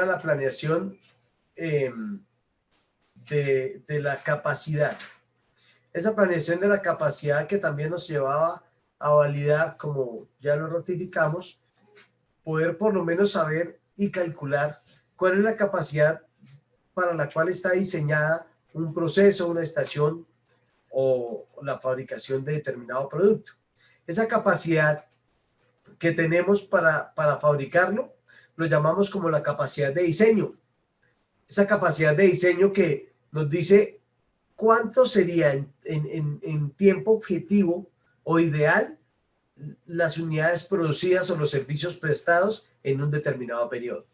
la planeación de la capacidad. Esa planeación de la capacidad que también nos llevaba a validar, como ya lo ratificamos, poder por lo menos saber y calcular cuál es la capacidad para la cual está diseñada un proceso, una estación o la fabricación de determinado producto. Esa capacidad que tenemos para fabricarlo lo llamamos como la capacidad de diseño. Esa capacidad de diseño que nos dice cuánto sería en tiempo objetivo o ideal las unidades producidas o los servicios prestados en un determinado periodo.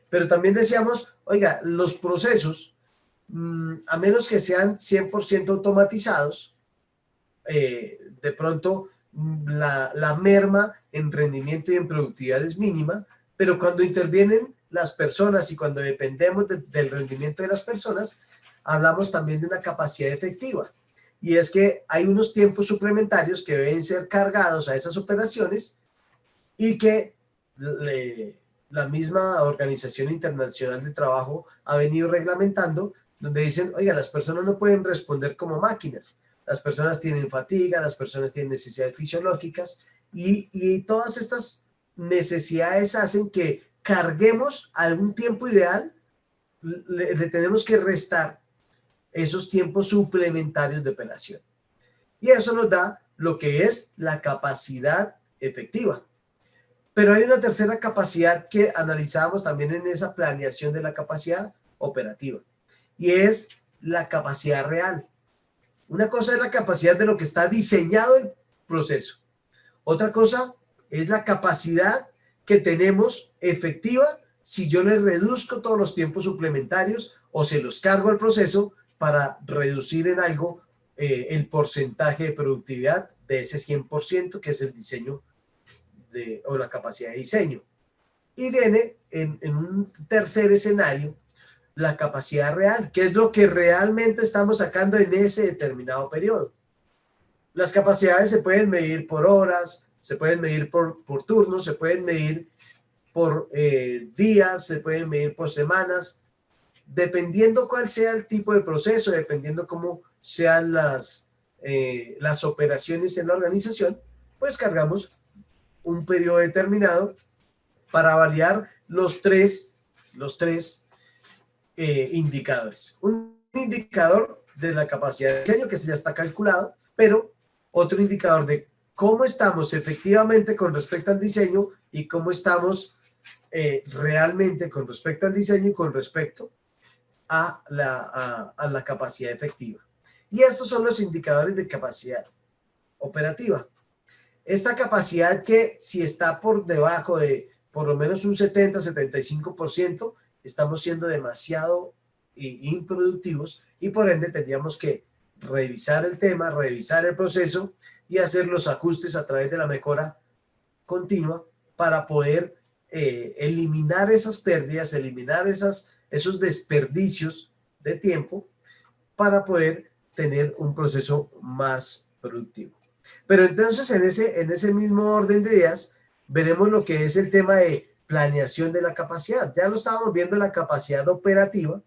Pero también decíamos, oiga, los procesos, a menos que sean 100% automatizados, de pronto la merma en rendimiento y en productividad es mínima, pero cuando intervienen las personas y cuando dependemos del rendimiento de las personas, hablamos también de una capacidad efectiva. Y es que hay unos tiempos suplementarios que deben ser cargados a esas operaciones y que la misma Organización Internacional de Trabajo ha venido reglamentando, donde dicen, oiga, las personas no pueden responder como máquinas. Las personas tienen fatiga, las personas tienen necesidades fisiológicas y todas estas necesidades hacen que carguemos algún tiempo ideal, le tenemos que restar esos tiempos suplementarios de operación. Y eso nos da lo que es la capacidad efectiva. Pero hay una tercera capacidad que analizábamos también en esa planeación de la capacidad operativa, y es la capacidad real. Una cosa es la capacidad de lo que está diseñado el proceso. Otra cosa es la capacidad que tenemos efectiva si yo le reduzco todos los tiempos suplementarios o se los cargo al proceso para reducir en algo el porcentaje de productividad de ese 100% que es el diseño o la capacidad de diseño. Y viene en un tercer escenario la capacidad real, que es lo que realmente estamos sacando en ese determinado periodo. Las capacidades se pueden medir por horas, se pueden medir por turnos, se pueden medir por días, se pueden medir por semanas, dependiendo cuál sea el tipo de proceso, dependiendo cómo sean las operaciones en la organización, pues cargamos un periodo determinado para validar los tres indicadores. Un indicador de la capacidad de diseño que ya está calculado, pero otro indicador de cómo estamos efectivamente con respecto al diseño y cómo estamos realmente con respecto al diseño y con respecto a la capacidad efectiva. Y estos son los indicadores de capacidad operativa. Esta capacidad que si está por debajo de por lo menos un 70-75%, estamos siendo demasiado improductivos y por ende tendríamos que revisar el tema, revisar el proceso y hacer los ajustes a través de la mejora continua para poder eliminar esas pérdidas, eliminar esos desperdicios de tiempo para poder tener un proceso más productivo. Pero entonces en ese mismo orden de ideas veremos lo que es el tema de planeación de la capacidad. Ya lo estábamos viendo en la capacidad operativa,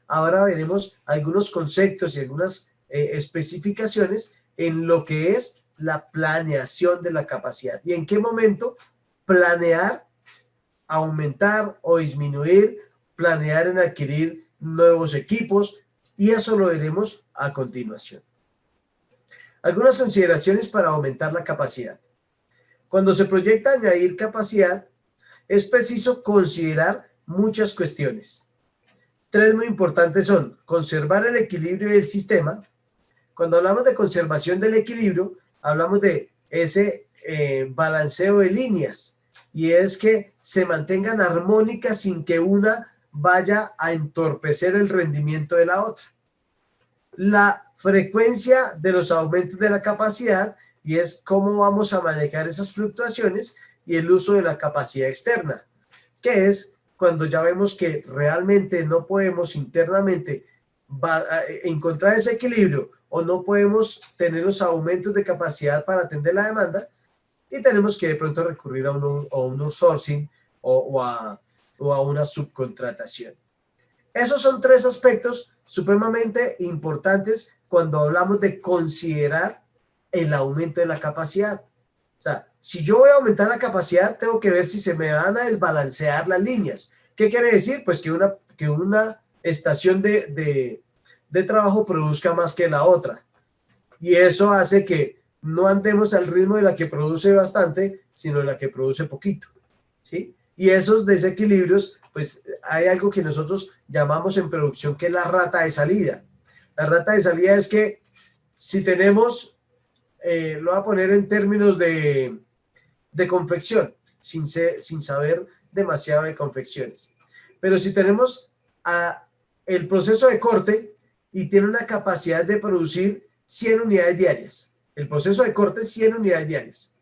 ahora veremos algunos conceptos y algunas especificaciones en lo que es la planeación de la capacidad y en qué momento planear, aumentar o disminuir, planear en adquirir nuevos equipos, y eso lo veremos a continuación. Algunas consideraciones para aumentar la capacidad. Cuando se proyecta añadir capacidad, es preciso considerar muchas cuestiones. Tres muy importantes son conservar el equilibrio del sistema. Cuando hablamos de conservación del equilibrio, hablamos de ese balanceo de líneas, y es que se mantengan armónicas sin que una vaya a entorpecer el rendimiento de la otra. La frecuencia de los aumentos de la capacidad, y es cómo vamos a manejar esas fluctuaciones, y el uso de la capacidad externa, que es cuando ya vemos que realmente no podemos internamente encontrar ese equilibrio o no podemos tener los aumentos de capacidad para atender la demanda y tenemos que de pronto recurrir a un outsourcing o a o a una subcontratación. Esos son tres aspectos supremamente importantes cuando hablamos de considerar el aumento de la capacidad. O sea, si yo voy a aumentar la capacidad, tengo que ver si se me van a desbalancear las líneas. ¿Qué quiere decir? Pues que una estación de trabajo produzca más que la otra. Y eso hace que no andemos al ritmo de la que produce bastante, sino de la que produce poquito, ¿sí? Y esos desequilibrios, pues hay algo que nosotros llamamos en producción que es la rata de salida. La rata de salida es que si tenemos, lo voy a poner en términos de confección, sin saber demasiado de confecciones. Pero si tenemos el proceso de corte y tiene una capacidad de producir 100 unidades diarias. El proceso de corte, 100 unidades diarias.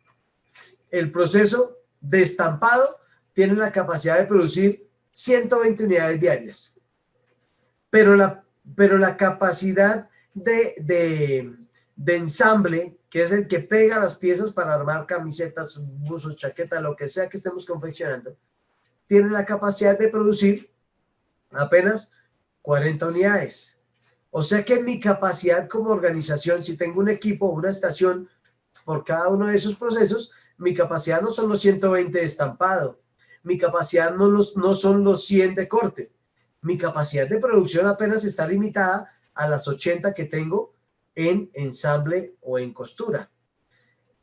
El proceso de estampado tiene la capacidad de producir 120 unidades diarias. Pero la capacidad de ensamble, que es el que pega las piezas para armar camisetas, buzos, chaquetas, lo que sea que estemos confeccionando, tiene la capacidad de producir apenas 40 unidades. O sea que mi capacidad como organización, si tengo un equipo, una estación por cada uno de esos procesos, mi capacidad no son los 120 de estampado, mi capacidad no son los 100 de corte, mi capacidad de producción apenas está limitada a las 80 que tengo en ensamble o en costura.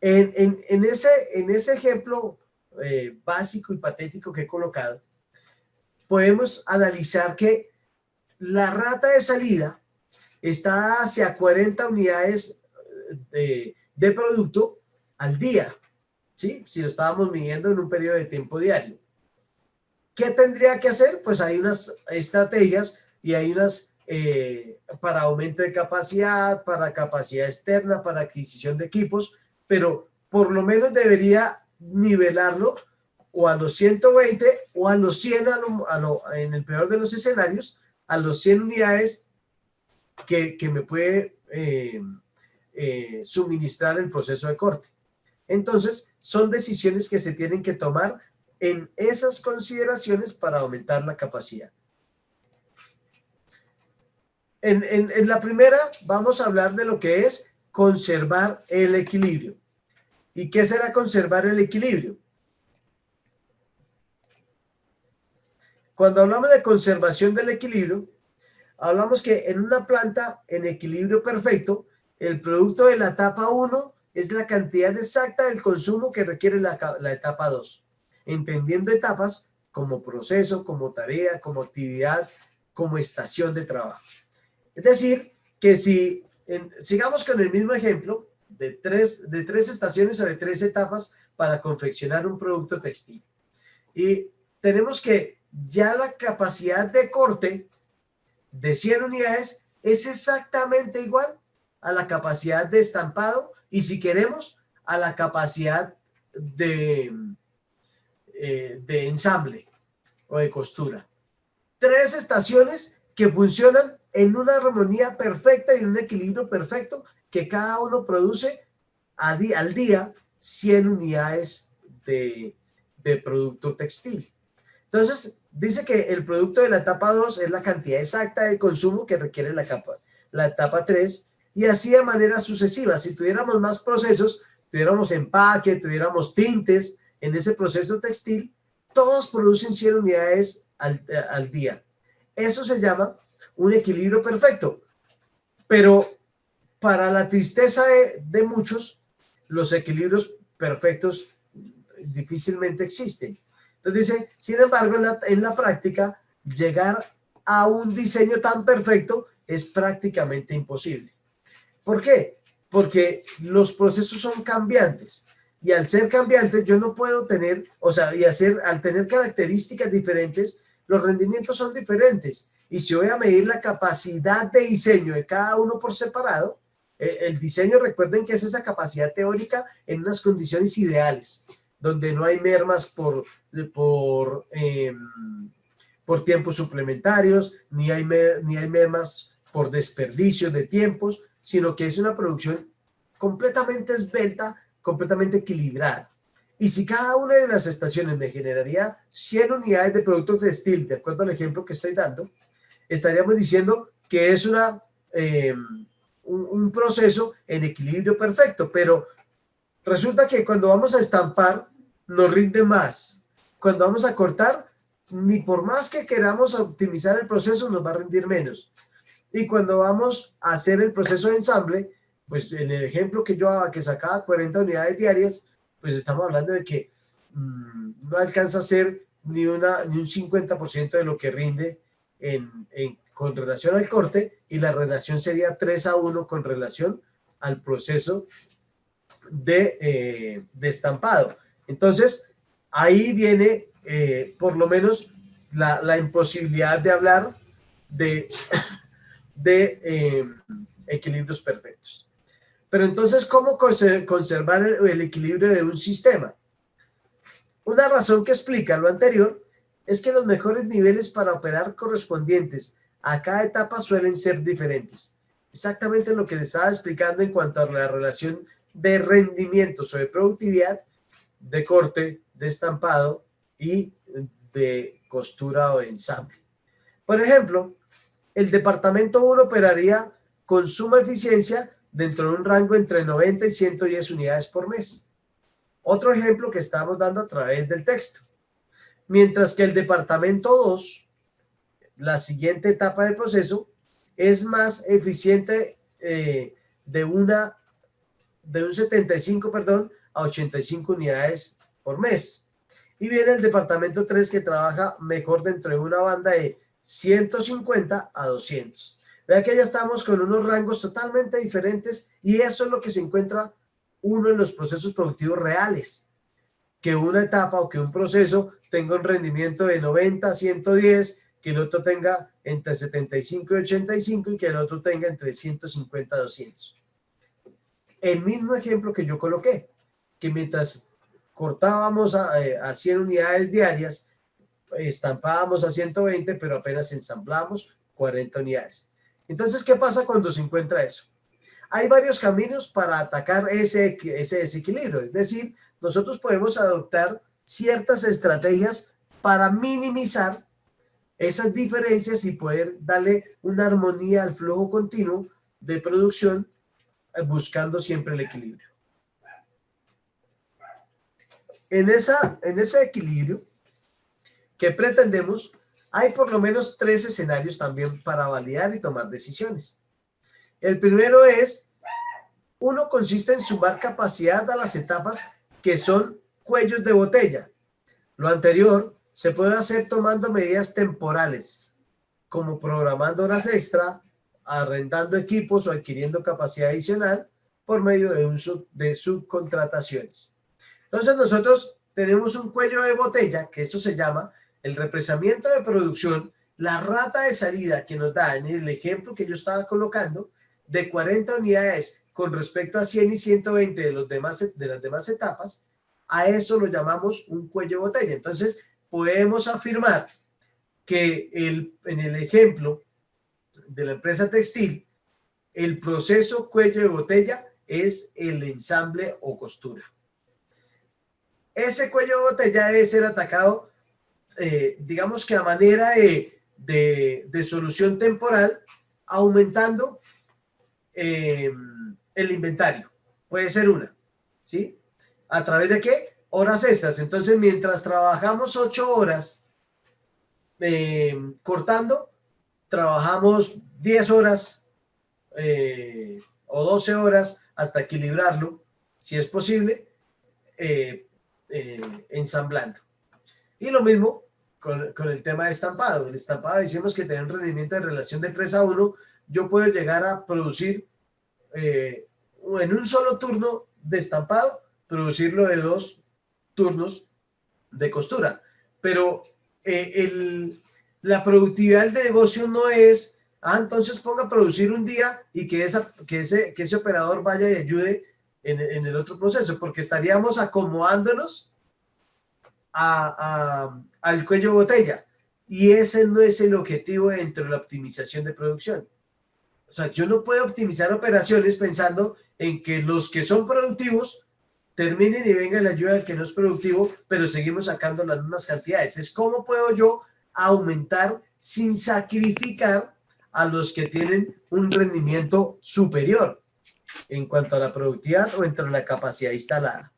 En ese ejemplo básico y patético que he colocado, podemos analizar que la rata de salida está hacia 40 unidades de producto al día, ¿sí? Si lo estábamos midiendo en un periodo de tiempo diario. ¿Qué tendría que hacer? Pues hay unas estrategias y hay unas para aumento de capacidad, para capacidad externa, para adquisición de equipos, pero por lo menos debería nivelarlo o a los 120 o a los 100, en el peor de los escenarios, a los 100 unidades que me puede suministrar el proceso de corte. Entonces, son decisiones que se tienen que tomar en esas consideraciones para aumentar la capacidad. En la primera vamos a hablar de lo que es conservar el equilibrio. ¿Y qué será conservar el equilibrio? Cuando hablamos de conservación del equilibrio, hablamos que en una planta en equilibrio perfecto, el producto de la etapa 1 es la cantidad exacta del consumo que requiere la etapa 2, entendiendo etapas como proceso, como tarea, como actividad, como estación de trabajo. Es decir, que si sigamos con el mismo ejemplo de tres estaciones o de 3 etapas para confeccionar un producto textil. Y tenemos que ya la capacidad de corte de 100 unidades es exactamente igual a la capacidad de estampado y, si queremos, a la capacidad de ensamble o de costura. 3 estaciones que funcionan en una armonía perfecta y en un equilibrio perfecto, que cada uno produce al día 100 unidades de producto textil. Entonces, dice que el producto de la etapa 2 es la cantidad exacta de consumo que requiere la etapa 3, y así de manera sucesiva. Si tuviéramos más procesos, tuviéramos empaque, tuviéramos tintes en ese proceso textil, todos producen 100 unidades al día. Eso se llama un equilibrio perfecto. Pero para la tristeza de muchos, los equilibrios perfectos difícilmente existen. Entonces dice, sin embargo, en la práctica, llegar a un diseño tan perfecto es prácticamente imposible. ¿Por qué? Porque los procesos son cambiantes, y al ser cambiantes yo no puedo tener, o sea, al tener características diferentes, los rendimientos son diferentes. Y si voy a medir la capacidad de diseño de cada uno por separado, el diseño, recuerden que es esa capacidad teórica en unas condiciones ideales, donde no hay mermas por tiempos suplementarios, ni hay mermas por desperdicio de tiempos, sino que es una producción completamente esbelta, completamente equilibrada. Y si cada una de las estaciones me generaría 100 unidades de producto textil, de acuerdo al ejemplo que estoy dando, estaríamos diciendo que es un proceso en equilibrio perfecto, pero resulta que cuando vamos a estampar nos rinde más. Cuando vamos a cortar, ni por más que queramos optimizar el proceso, nos va a rendir menos. Y cuando vamos a hacer el proceso de ensamble, pues en el ejemplo que yo daba, que sacaba 40 unidades diarias, pues estamos hablando de que no alcanza a ser ni un 50% de lo que rinde con relación al corte, y la relación sería 3:1 con relación al proceso de estampado. Entonces, ahí viene por lo menos la imposibilidad de hablar de equilibrios perfectos. Pero entonces, ¿cómo conservar el equilibrio de un sistema? Una razón que explica lo anterior es que los mejores niveles para operar correspondientes a cada etapa suelen ser diferentes. Exactamente lo que les estaba explicando en cuanto a la relación de rendimientos o de productividad, de corte, de estampado y de costura o de ensamble. Por ejemplo, el departamento 1 operaría con suma eficiencia dentro de un rango entre 90 y 110 unidades por mes. Otro ejemplo que estamos dando a través del texto. Mientras que el departamento 2, la siguiente etapa del proceso, es más eficiente de un 75, a 85 unidades por mes. Y viene el departamento 3, que trabaja mejor dentro de una banda de 150 a 200. Vea que ya estamos con unos rangos totalmente diferentes, y eso es lo que se encuentra uno en los procesos productivos reales. Que una etapa o que un proceso tenga un rendimiento de 90 a 110, que el otro tenga entre 75 y 85 y que el otro tenga entre 150 a 200. El mismo ejemplo que yo coloqué, que mientras cortábamos a 100 unidades diarias, estampábamos a 120, pero apenas ensamblamos 40 unidades. Entonces, ¿qué pasa cuando se encuentra eso? Hay varios caminos para atacar ese desequilibrio. Es decir, nosotros podemos adoptar ciertas estrategias para minimizar esas diferencias y poder darle una armonía al flujo continuo de producción, buscando siempre el equilibrio. En ese equilibrio que pretendemos, hay por lo menos 3 escenarios también para validar y tomar decisiones. El primero es, uno consiste en sumar capacidad a las etapas que son cuellos de botella. Lo anterior se puede hacer tomando medidas temporales, como programando horas extra, arrendando equipos o adquiriendo capacidad adicional por medio de subcontrataciones. Entonces nosotros tenemos un cuello de botella, que eso se llama el represamiento de producción, la rata de salida que nos da en el ejemplo que yo estaba colocando, de 40 unidades con respecto a 100 y 120 de las demás etapas. A eso lo llamamos un cuello de botella. Entonces podemos afirmar que en el ejemplo de la empresa textil, el proceso cuello de botella es el ensamble o costura. Ese cuello de botella debe ser atacado, digamos que a manera de solución temporal, aumentando el inventario. Puede ser una, ¿sí? ¿A través de qué? Horas extras. Entonces, mientras trabajamos 8 horas cortando, trabajamos 10 horas o 12 horas hasta equilibrarlo, si es posible, ensamblando. Y lo mismo con el tema de estampado. El estampado decimos que tiene un rendimiento de relación de 3:1. Yo puedo llegar a producir en un solo turno de estampado, producirlo de 2 turnos de costura. Pero la productividad del negocio no es, entonces ponga a producir un día y que ese operador vaya y ayude en el otro proceso, porque estaríamos acomodándonos al cuello de botella, y ese no es el objetivo dentro de la optimización de producción. O sea, yo no puedo optimizar operaciones pensando en que los que son productivos terminen y venga la ayuda del que no es productivo, pero seguimos sacando las mismas cantidades. Es cómo puedo yo aumentar sin sacrificar a los que tienen un rendimiento superior en cuanto a la productividad o entre la capacidad instalada.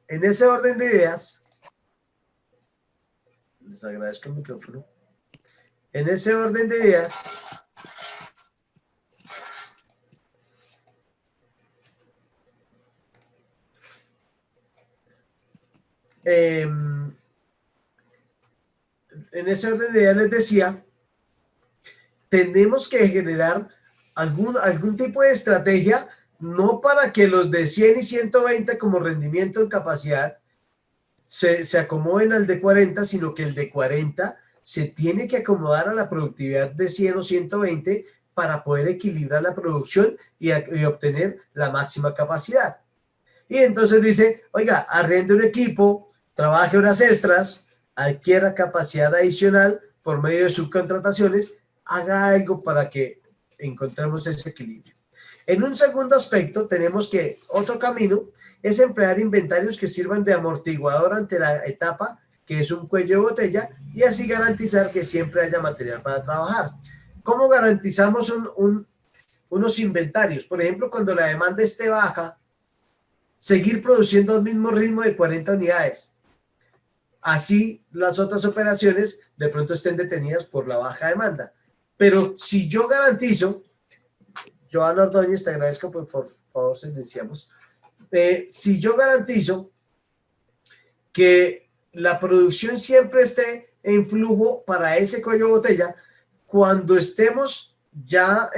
En ese orden de ideas, les agradezco el micrófono. En ese orden de ideas, en ese orden de ideas les decía, tenemos que generar algún tipo de estrategia, no para que los de 100 y 120 como rendimiento en capacidad se acomoden al de 40, sino que el de 40 se tiene que acomodar a la productividad de 100 o 120 para poder equilibrar la producción y obtener la máxima capacidad. Y entonces dice, oiga, arrende un equipo, trabaje horas extras, adquiera capacidad adicional por medio de subcontrataciones, haga algo para que encontremos ese equilibrio. En un segundo aspecto, tenemos que otro camino es emplear inventarios que sirvan de amortiguador ante la etapa que es un cuello de botella y así garantizar que siempre haya material para trabajar. ¿Cómo garantizamos unos inventarios? Por ejemplo, cuando la demanda esté baja, seguir produciendo al mismo ritmo de 40 unidades. Así las otras operaciones de pronto estén detenidas por la baja demanda. Pero si yo garantizo, Joana Ordóñez, te agradezco, por favor, silenciamos. Si yo garantizo que la producción siempre esté en flujo para ese cuello de botella, cuando estemos ya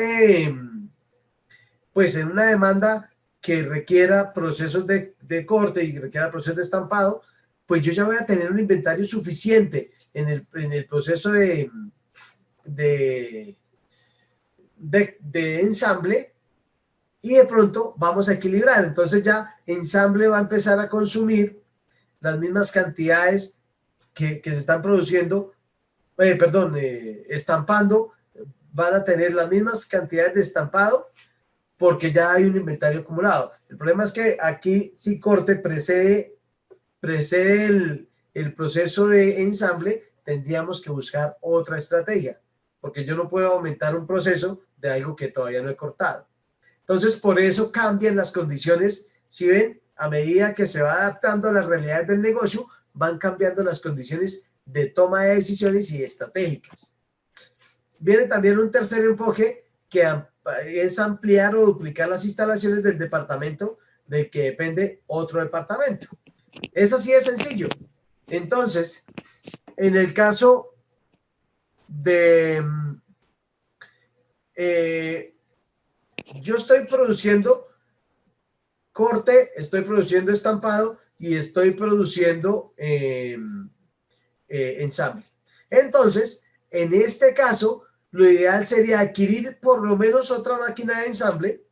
pues en una demanda que requiera procesos de corte y requiera procesos de estampado, pues yo ya voy a tener un inventario suficiente en el proceso de ensamble y de pronto vamos a equilibrar. Entonces ya ensamble va a empezar a consumir las mismas cantidades que se están produciendo, estampando, van a tener las mismas cantidades de estampado porque ya hay un inventario acumulado. El problema es que aquí si corte precede el proceso de ensamble, tendríamos que buscar otra estrategia, porque yo no puedo aumentar un proceso de algo que todavía no he cortado. Entonces, por eso cambian las condiciones. Si ven, a medida que se va adaptando a las realidades del negocio, van cambiando las condiciones de toma de decisiones y estratégicas. Viene también un tercer enfoque que es ampliar o duplicar las instalaciones del departamento del que depende otro departamento. Eso sí es sencillo. Entonces, en el caso de yo estoy produciendo corte, estoy produciendo estampado y estoy produciendo ensamble. Entonces, en este caso, lo ideal sería adquirir por lo menos otra máquina de ensamble,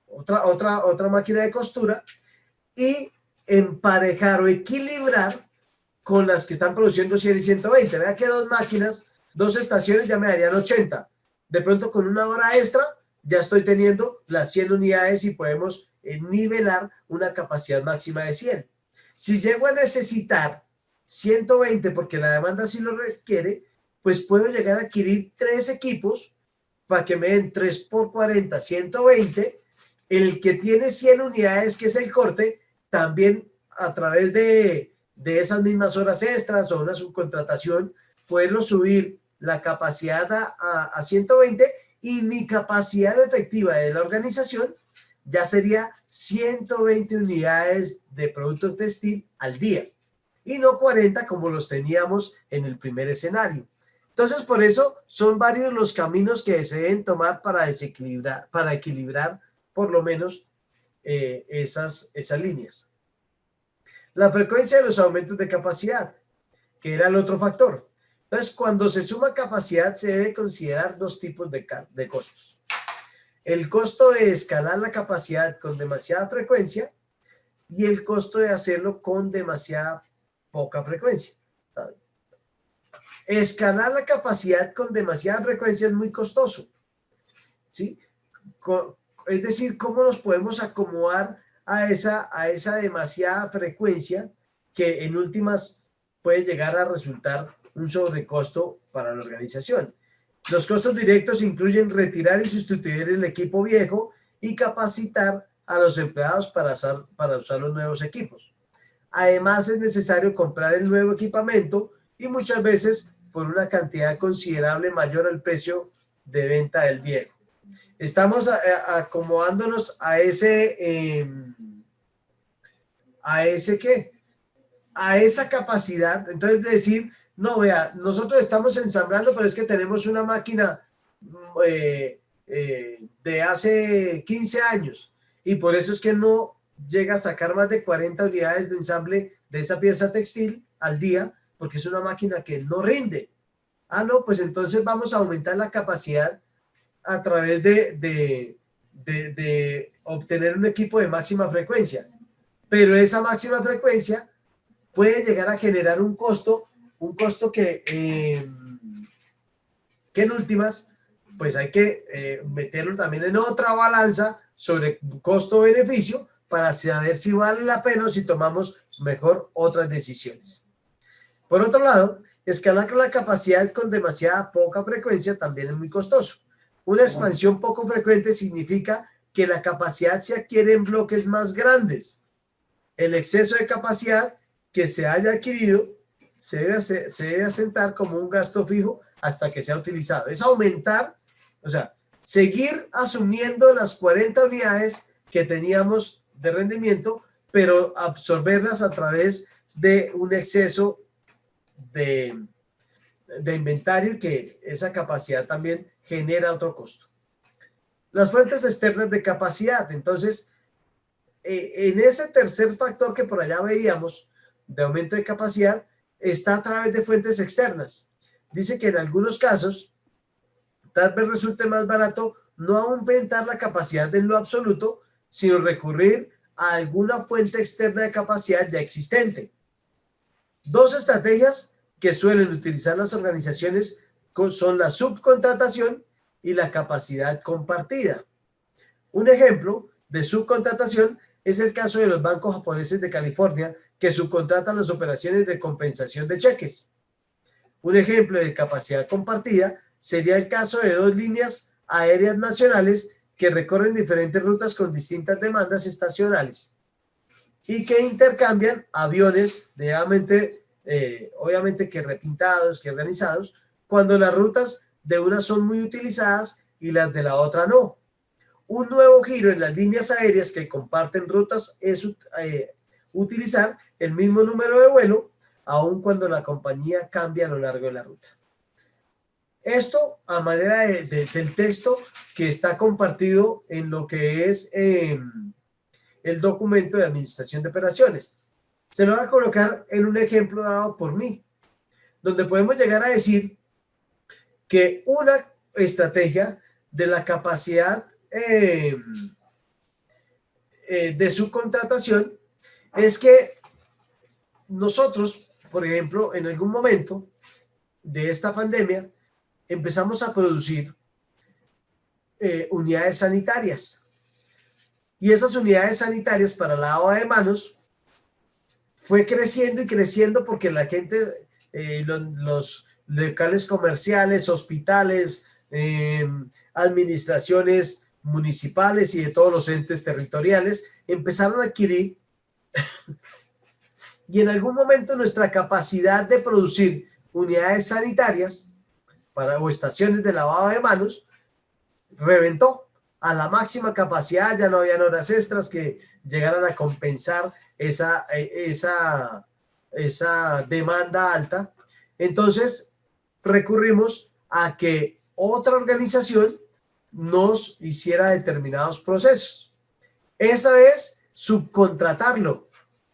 otra máquina de costura y emparejar o equilibrar con las que están produciendo 100 y 120. Vea que dos máquinas, dos estaciones ya me darían 80. De pronto con una hora extra ya estoy teniendo las 100 unidades y podemos nivelar una capacidad máxima de 100. Si llego a necesitar 120 porque la demanda sí lo requiere, pues puedo llegar a adquirir 3 equipos para que me den 3 por 40, 120. El que tiene 100 unidades, que es el corte, también a través de esas mismas horas extras o una subcontratación, poderlo subir la capacidad a 120 y mi capacidad efectiva de la organización ya sería 120 unidades de producto textil al día y no 40 como los teníamos en el primer escenario. Entonces, por eso son varios los caminos que se deben tomar para desequilibrar, para equilibrar por lo menos esas líneas. La frecuencia de los aumentos de capacidad, que era el otro factor. Entonces, cuando se suma capacidad, se debe considerar dos tipos de costos. El costo de escalar la capacidad con demasiada frecuencia y el costo de hacerlo con demasiada poca frecuencia. Escalar la capacidad con demasiada frecuencia es muy costoso, ¿sí? es decir, cómo nos podemos acomodar a esa demasiada frecuencia que en últimas puede llegar a resultar un sobrecosto para la organización. Los costos directos incluyen retirar y sustituir el equipo viejo y capacitar a los empleados para usar los nuevos equipos. Además, es necesario comprar el nuevo equipamiento y muchas veces por una cantidad considerable mayor al precio de venta del viejo. Estamos acomodándonos a ¿qué? A esa capacidad. Entonces, decir, no, vea, nosotros estamos ensamblando, pero es que tenemos una máquina de hace 15 años y por eso es que no llega a sacar más de 40 unidades de ensamble de esa pieza textil al día, porque es una máquina que no rinde. Ah, no, pues entonces vamos a aumentar la capacidad a través de obtener un equipo de máxima frecuencia. Pero esa máxima frecuencia puede llegar a generar un costo que en últimas, pues hay que meterlo también en otra balanza sobre costo-beneficio para saber si vale la pena o si tomamos mejor otras decisiones. Por otro lado, escalar la capacidad con demasiada poca frecuencia también es muy costoso. Una expansión poco frecuente significa que la capacidad se adquiere en bloques más grandes. El exceso de capacidad que se haya adquirido se debe asentar como un gasto fijo hasta que sea utilizado. Es aumentar, o sea, seguir asumiendo las 40 unidades que teníamos de rendimiento, pero absorberlas a través de un exceso de inventario y que esa capacidad también genera otro costo. Las fuentes externas de capacidad. Entonces, en ese tercer factor que por allá veíamos de aumento de capacidad, está a través de fuentes externas. Dice que en algunos casos tal vez resulte más barato no aumentar la capacidad en lo absoluto, sino recurrir a alguna fuente externa de capacidad ya existente. Dos estrategias que suelen utilizar las organizaciones son la subcontratación y la capacidad compartida. Un ejemplo de subcontratación es el caso de los bancos japoneses de California que subcontratan las operaciones de compensación de cheques. Un ejemplo de capacidad compartida sería el caso de dos líneas aéreas nacionales que recorren diferentes rutas con distintas demandas estacionales y que intercambian aviones obviamente que repintados, que organizados, cuando las rutas de una son muy utilizadas y las de la otra no. Un nuevo giro en las líneas aéreas que comparten rutas es utilizar el mismo número de vuelo, aun cuando la compañía cambia a lo largo de la ruta. Esto a manera del texto que está compartido en lo que es el documento de administración de operaciones. Se lo voy a colocar en un ejemplo dado por mí, donde podemos llegar a decir que una estrategia de la capacidad de subcontratación es que nosotros, por ejemplo, en algún momento de esta pandemia, empezamos a producir unidades sanitarias. Y esas unidades sanitarias para lavado de manos fue creciendo y creciendo porque la gente, los locales comerciales, hospitales, administraciones municipales y de todos los entes territoriales empezaron a adquirir y en algún momento nuestra capacidad de producir unidades sanitarias o estaciones de lavado de manos reventó a la máxima capacidad. Ya no habían horas extras que llegaran a compensar esa demanda alta. Entonces recurrimos a que otra organización nos hiciera determinados procesos. Esa es subcontratarlo.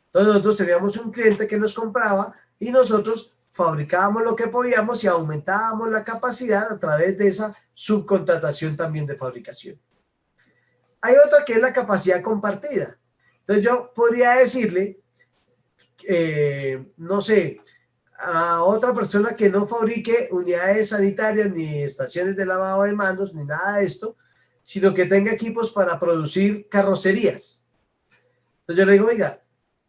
Entonces nosotros teníamos un cliente que nos compraba y nosotros fabricábamos lo que podíamos y aumentábamos la capacidad a través de esa subcontratación también de fabricación. Hay otra que es la capacidad compartida. Entonces yo podría decirle, no sé, a otra persona que no fabrique unidades sanitarias ni estaciones de lavado de manos ni nada de esto, sino que tenga equipos para producir carrocerías. Entonces yo le digo, oiga,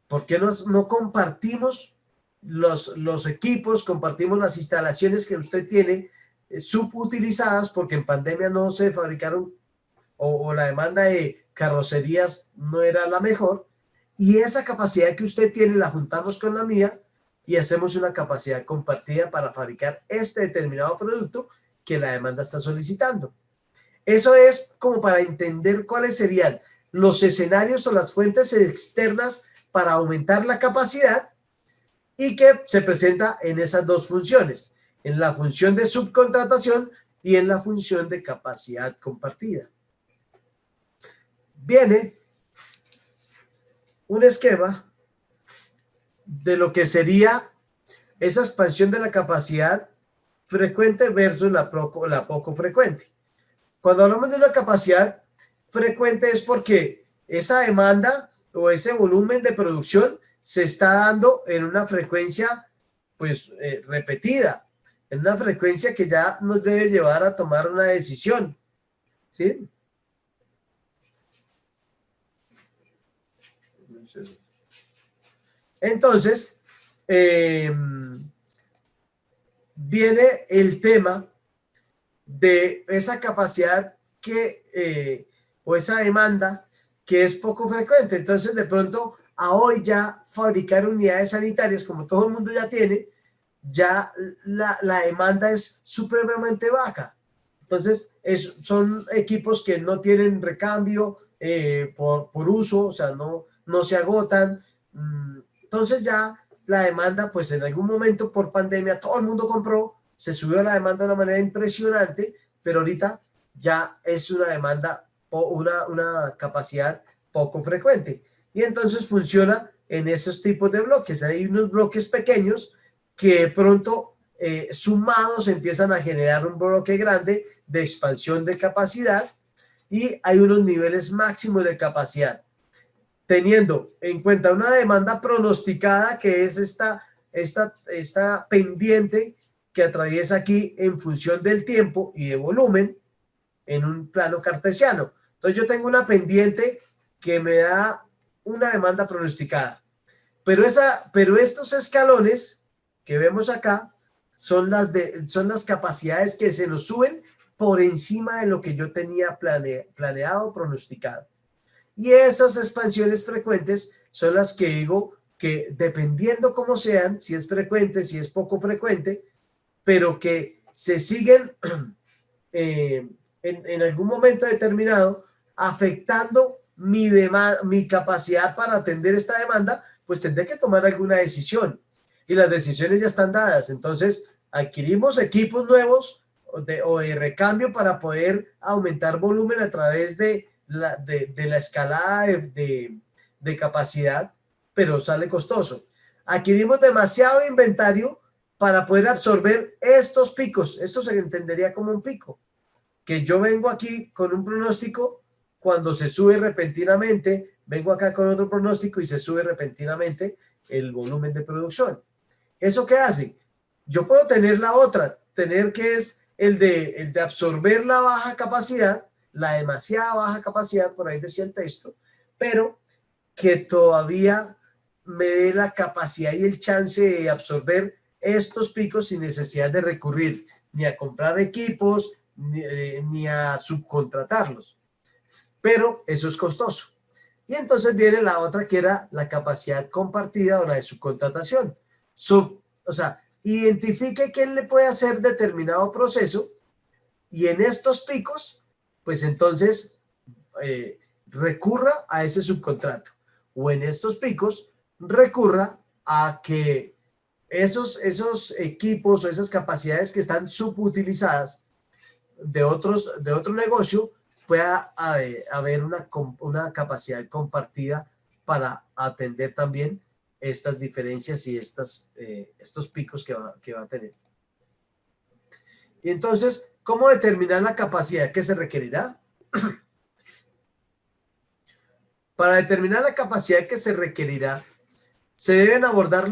¿por qué no compartimos los equipos, compartimos las instalaciones que usted tiene subutilizadas, porque en pandemia no se fabricaron o la demanda de carrocerías no era la mejor, y esa capacidad que usted tiene la juntamos con la mía y hacemos una capacidad compartida para fabricar este determinado producto que la demanda está solicitando. Eso es como para entender cuáles serían los escenarios o las fuentes externas para aumentar la capacidad y que se presenta en esas dos funciones, en la función de subcontratación y en la función de capacidad compartida. Viene un esquema de lo que sería esa expansión de la capacidad frecuente versus la poco frecuente. Cuando hablamos de una capacidad frecuente es porque esa demanda o ese volumen de producción se está dando en una frecuencia pues repetida, en una frecuencia que ya nos debe llevar a tomar una decisión, ¿sí? Entonces, viene el tema de esa capacidad que, o esa demanda que es poco frecuente. Entonces, de pronto, a hoy ya fabricar unidades sanitarias, como todo el mundo ya tiene, ya la demanda es supremamente baja. Entonces, son equipos que no tienen recambio por uso, o sea, no se agotan. Entonces ya la demanda, pues en algún momento por pandemia, todo el mundo compró, se subió la demanda de una manera impresionante, pero ahorita ya es una demanda, una capacidad poco frecuente. Y entonces funciona en esos tipos de bloques. Hay unos bloques pequeños que de pronto sumados empiezan a generar un bloque grande de expansión de capacidad y hay unos niveles máximos de capacidad, teniendo en cuenta una demanda pronosticada que es esta pendiente que atraviesa aquí en función del tiempo y de volumen en un plano cartesiano. Entonces yo tengo una pendiente que me da una demanda pronosticada, pero estos escalones que vemos acá son las capacidades que se nos suben por encima de lo que yo tenía planeado, pronosticado. Y esas expansiones frecuentes son las que digo que dependiendo cómo sean, si es frecuente, si es poco frecuente, pero que se siguen en algún momento determinado afectando mi capacidad para atender esta demanda, pues tendré que tomar alguna decisión. Y las decisiones ya están dadas. Entonces, adquirimos equipos nuevos o de recambio para poder aumentar volumen a través de la escalada de capacidad, pero sale costoso. Adquirimos demasiado inventario para poder absorber estos picos. Esto se entendería como un pico, que yo vengo aquí con un pronóstico, cuando se sube repentinamente, vengo acá con otro pronóstico y se sube repentinamente el volumen de producción. ¿Eso qué hace? Yo puedo tener la otra, tener que es el de absorber la baja capacidad, la demasiada baja capacidad, por ahí decía el texto, pero que todavía me dé la capacidad y el chance de absorber estos picos sin necesidad de recurrir ni a comprar equipos ni a subcontratarlos. Pero eso es costoso. Y entonces viene la otra que era la capacidad compartida o la de subcontratación. O sea, identifique quién le puede hacer determinado proceso y en estos picos, pues entonces recurra a ese subcontrato. O en estos picos, recurra a que esos equipos o esas capacidades que están subutilizadas de otro negocio, pueda haber una capacidad compartida para atender también estas diferencias y estos picos que va a tener. Y entonces, ¿cómo determinar la capacidad que se requerirá? Para determinar la capacidad que se requerirá, se deben abordar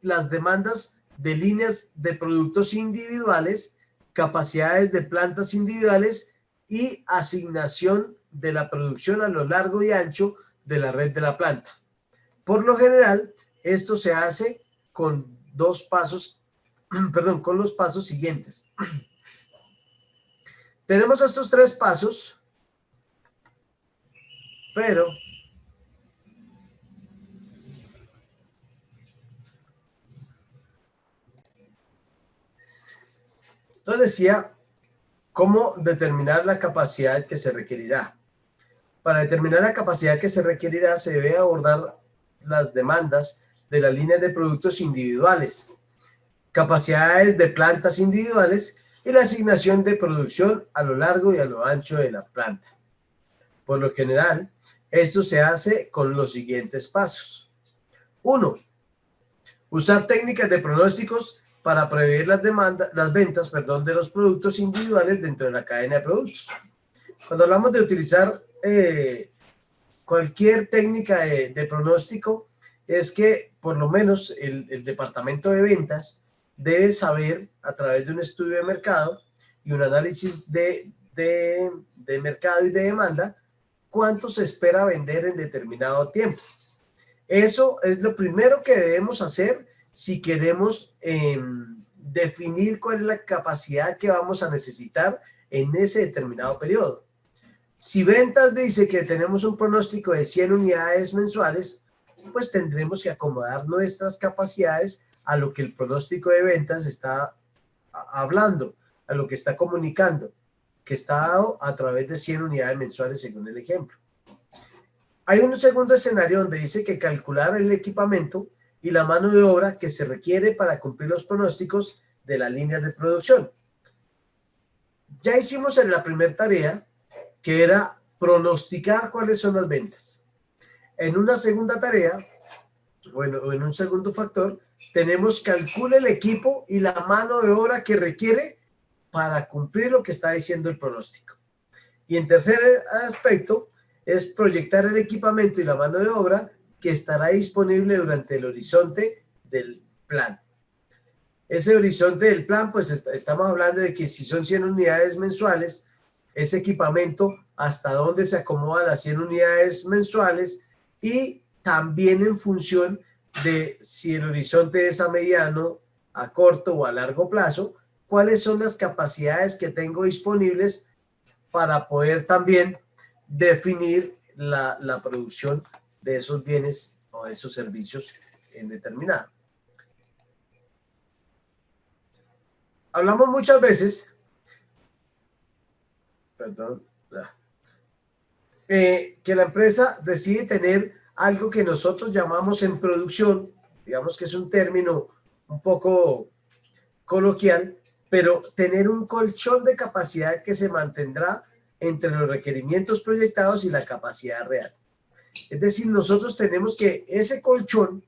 las demandas de líneas de productos individuales, capacidades de plantas individuales y asignación de la producción a lo largo y ancho de la red de la planta. Por lo general, esto se hace con dos pasos, perdón, con los pasos siguientes. Tenemos estos tres pasos, pero entonces decía cómo determinar la capacidad que se requerirá. Para determinar la capacidad que se requerirá, se debe abordar las demandas de las líneas de productos individuales, capacidades de plantas individuales y la asignación de producción a lo largo y a lo ancho de la planta. Por lo general, esto se hace con los siguientes pasos. 1. Usar técnicas de pronósticos para prever las ventas de los productos individuales dentro de la cadena de productos. Cuando hablamos de utilizar cualquier técnica de pronóstico, es que por lo menos el departamento de ventas debe saber a través de un estudio de mercado y un análisis de mercado y de demanda cuánto se espera vender en determinado tiempo. Eso es lo primero que debemos hacer si queremos definir cuál es la capacidad que vamos a necesitar en ese determinado periodo. Si ventas dice que tenemos un pronóstico de 100 unidades mensuales, pues tendremos que acomodar nuestras capacidades a lo que el pronóstico de ventas está hablando, a lo que está comunicando, que está dado a través de 100 unidades mensuales según el ejemplo. Hay un segundo escenario donde dice que calcular el equipamiento y la mano de obra que se requiere para cumplir los pronósticos de las líneas de producción. Ya hicimos en la primera tarea, que era pronosticar cuáles son las ventas. En una segunda tarea, bueno, en un segundo factor, tenemos calcula el equipo y la mano de obra que requiere para cumplir lo que está diciendo el pronóstico. Y en tercer aspecto, es proyectar el equipamiento y la mano de obra que estará disponible durante el horizonte del plan. Ese horizonte del plan, pues estamos hablando de que si son 100 unidades mensuales, ese equipamiento hasta dónde se acomoda las 100 unidades mensuales y también en función de si el horizonte es a mediano, a corto o a largo plazo, cuáles son las capacidades que tengo disponibles para poder también definir la producción de esos bienes o de esos servicios en determinado. Hablamos muchas veces, que la empresa decide tener algo que nosotros llamamos en producción, digamos que es un término un poco coloquial, pero tener un colchón de capacidad que se mantendrá entre los requerimientos proyectados y la capacidad real. Es decir, nosotros tenemos que ese colchón,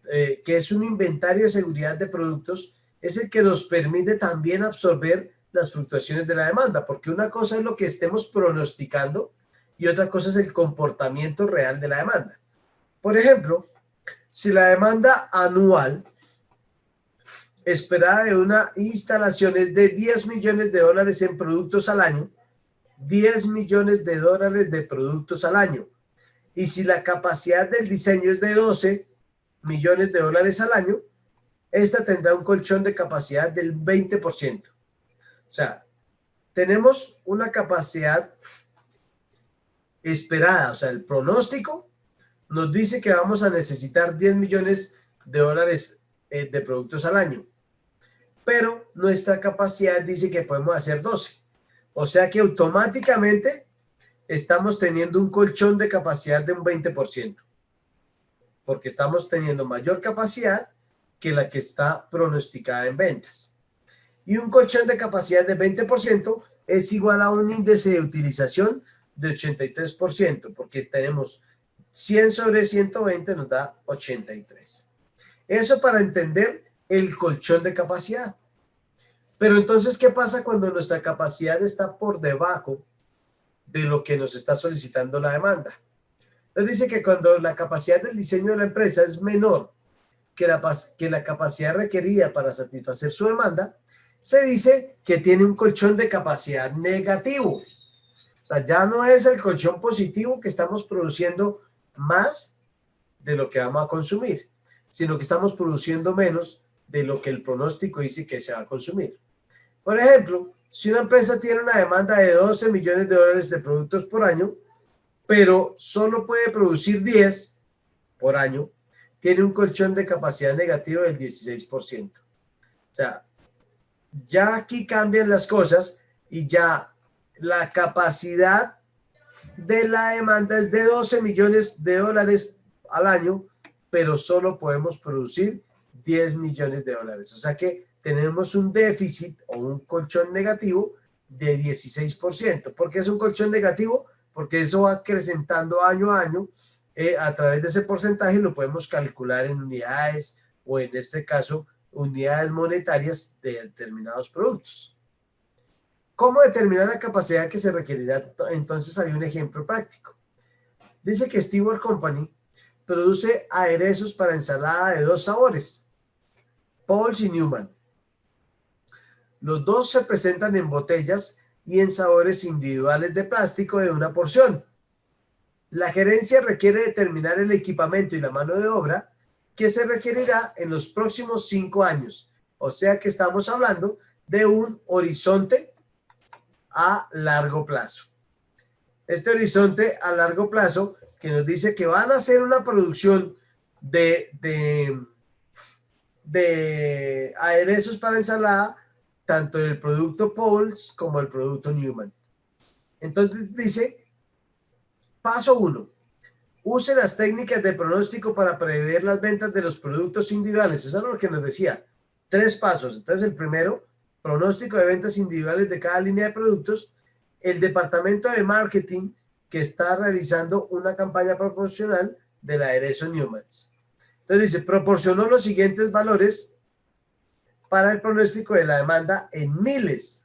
que es un inventario de seguridad de productos, es el que nos permite también absorber las fluctuaciones de la demanda, porque una cosa es lo que estemos pronosticando y otra cosa es el comportamiento real de la demanda. Por ejemplo, si la demanda anual esperada de una instalación es de $10 millones en productos al año, $10 millones de productos al año. Y si la capacidad del diseño es de $12 millones al año, esta tendrá un colchón de capacidad del 20%. O sea, tenemos una capacidad esperada, o sea, el pronóstico nos dice que vamos a necesitar $10 millones de productos al año, pero nuestra capacidad dice que podemos hacer 12. O sea que automáticamente estamos teniendo un colchón de capacidad de un 20%, porque estamos teniendo mayor capacidad que la que está pronosticada en ventas. Y un colchón de capacidad de 20% es igual a un índice de utilización de 83%, porque tenemos 100 sobre 120 nos da 83. Eso para entender el colchón de capacidad. Pero entonces, ¿qué pasa cuando nuestra capacidad está por debajo de lo que nos está solicitando la demanda? Entonces dice que cuando la capacidad del diseño de la empresa es menor que la capacidad requerida para satisfacer su demanda, se dice que tiene un colchón de capacidad negativo. O sea, ya no es el colchón positivo que estamos produciendo más de lo que vamos a consumir, sino que estamos produciendo menos de lo que el pronóstico dice que se va a consumir. Por ejemplo, si una empresa tiene una demanda de 12 millones de dólares de productos por año, pero solo puede producir 10 por año, tiene un colchón de capacidad negativo del 16%. O sea, ya aquí cambian las cosas y ya la capacidad de la demanda es de 12 millones de dólares al año, pero solo podemos producir 10 millones de dólares. O sea que tenemos un déficit o un colchón negativo de 16%. ¿Por qué es un colchón negativo? Porque eso va acrecentando año a año. A través de ese porcentaje lo podemos calcular en unidades o en este caso unidades monetarias de determinados productos. ¿Cómo determinar la capacidad que se requerirá? Entonces hay un ejemplo práctico. Dice que Stewart Company produce aderezos para ensalada de 2 sabores, Pauls y Newman. Los dos se presentan en botellas y en sabores individuales de plástico de una porción. La gerencia requiere determinar el equipamiento y la mano de obra que se requerirá en los próximos 5 años. O sea que estamos hablando de un horizonte a largo plazo. Este horizonte a largo plazo que nos dice que van a hacer una producción de aderezos para ensalada, tanto del producto Pauls como el producto Newman. Entonces dice, paso 1, use las técnicas de pronóstico para prever las ventas de los productos individuales. Eso es lo que nos decía. 3 pasos. Entonces el primero, pronóstico de ventas individuales de cada línea de productos. El departamento de marketing que está realizando una campaña proporcional del aderezo Newmans. Entonces dice, proporcionó los siguientes valores para el pronóstico de la demanda en miles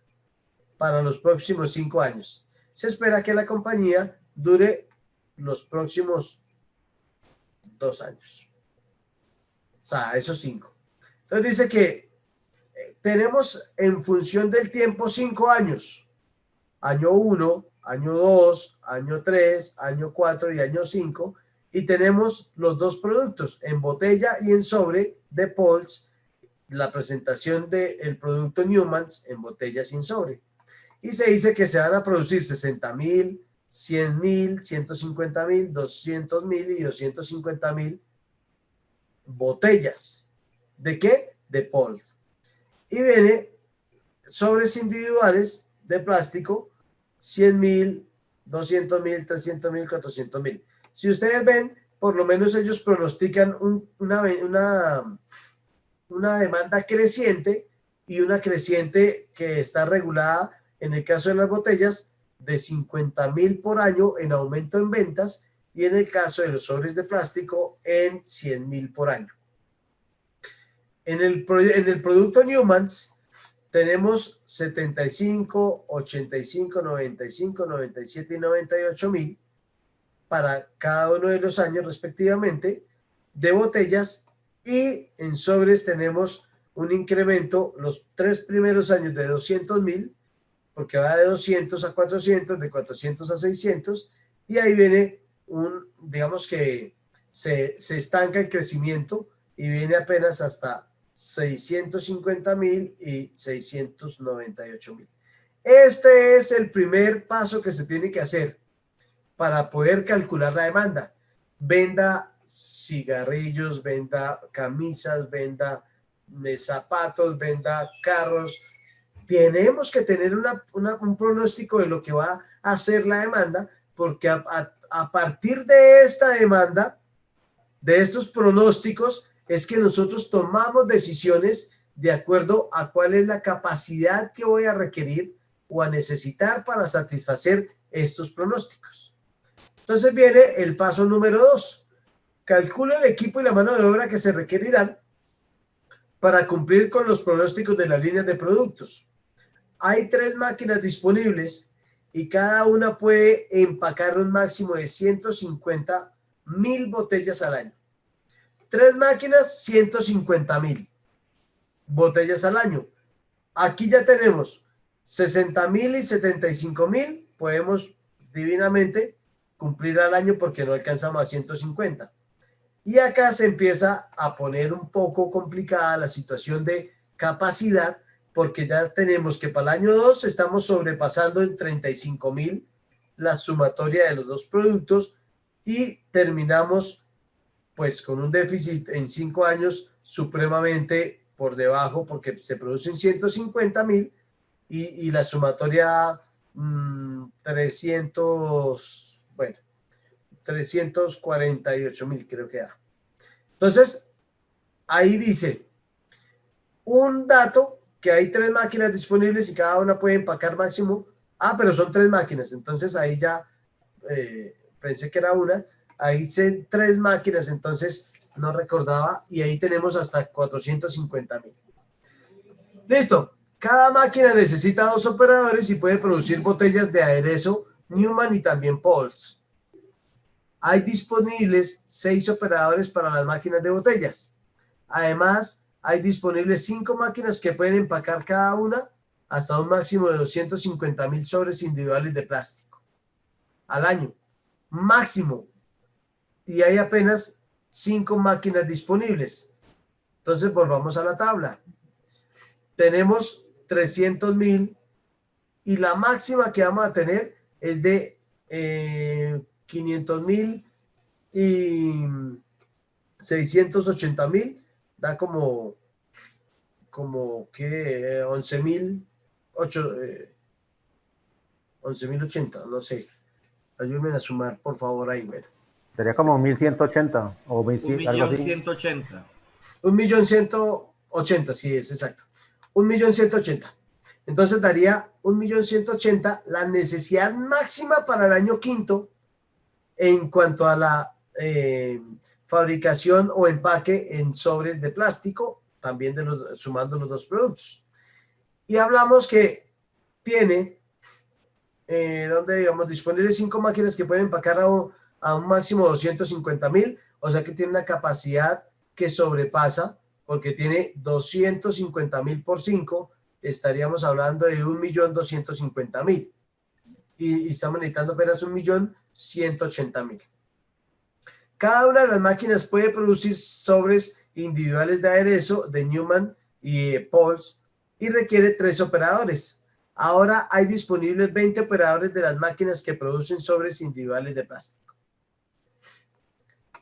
para los próximos 5 años. Se espera que la compañía dure los próximos 2 años. O sea, esos 5. Entonces dice que tenemos en función del tiempo 5 años. Año 1, año 2, año 3, año 4 y año 5. Y tenemos los dos productos, en botella y en sobre de Pauls, la presentación del producto Newmans en botella sin sobre. Y se dice que se van a producir 60,000, 100,000, 150,000, 200,000 y 250,000 botellas. ¿De qué? De Pauls. Y viene sobres individuales de plástico, 100,000, 200,000, 300,000, 400,000. Si ustedes ven, por lo menos ellos pronostican una demanda creciente y una creciente que está regulada, en el caso de las botellas, de 50,000 por año en aumento en ventas y en el caso de los sobres de plástico en 100,000 por año. En el producto Newmans tenemos 75, 85, 95, 97 y 98,000 para cada uno de los años respectivamente de botellas, y en sobres tenemos un incremento los 3 primeros años de 200,000 porque va de 200 a 400, de 400 a 600, y ahí viene digamos que se estanca el crecimiento y viene apenas hasta 650,000 y 698,000. Este es el primer paso que se tiene que hacer para poder calcular la demanda. Venda cigarrillos, venda camisas, venda zapatos, venda carros. Tenemos que tener un pronóstico de lo que va a hacer la demanda, porque a partir de esta demanda, de estos pronósticos, es que nosotros tomamos decisiones de acuerdo a cuál es la capacidad que voy a requerir o a necesitar para satisfacer estos pronósticos. Entonces viene el paso número 2. Calcula el equipo y la mano de obra que se requerirán para cumplir con los pronósticos de las líneas de productos. Hay 3 máquinas disponibles y cada una puede empacar un máximo de 150,000 botellas al año. 3 máquinas, 150,000 botellas al año. aquí ya tenemos 60.000 y 75.000, podemos divinamente cumplir al año porque no alcanzamos a 150. Y acá se empieza a poner un poco complicada la situación de capacidad, porque ya tenemos que para el año 2 estamos sobrepasando en 35.000 la sumatoria de los dos productos y terminamos pues con un déficit en 5 años supremamente por debajo porque se producen 150.000 y la sumatoria 300, bueno, 348.000 creo que da. Entonces, ahí dice un dato que hay 3 máquinas disponibles y cada una puede empacar máximo. Pero son 3 máquinas. Entonces ahí ya pensé que era una. Ahí dice 3 máquinas, entonces no recordaba. Y ahí tenemos hasta 450.000. Listo. Cada máquina necesita 2 operadores y puede producir botellas de aderezo Newman y también Pauls. Hay disponibles 6 operadores para las máquinas de botellas. Además, hay disponibles 5 máquinas que pueden empacar cada una hasta un máximo de 250.000 sobres individuales de plástico al año. Máximo. Y hay apenas 5 máquinas disponibles. Entonces, volvamos a la tabla. Tenemos 300.000 y la máxima que vamos a tener es de 500.000 y 680.000. Da como que 11.080, no sé. Ayúdenme a sumar, por favor, ahí, bueno. Sería como 1.180 o 1.180.000. algo así. 1.180.000, sí, es exacto. 1.180.000. Entonces daría 1.180.000 la necesidad máxima para el año quinto en cuanto a la fabricación o empaque en sobres de plástico, también sumando los dos productos. Y hablamos que tiene, donde digamos, disponibles 5 máquinas que pueden empacar a un máximo de 250.000, o sea que tiene una capacidad que sobrepasa, porque tiene 250.000 por 5, estaríamos hablando de 1.250.000. Y estamos necesitando apenas 1.180.000. Cada una de las máquinas puede producir sobres individuales de aderezo de Newman y Pauls y requiere 3 operadores. Ahora hay disponibles 20 operadores de las máquinas que producen sobres individuales de plástico.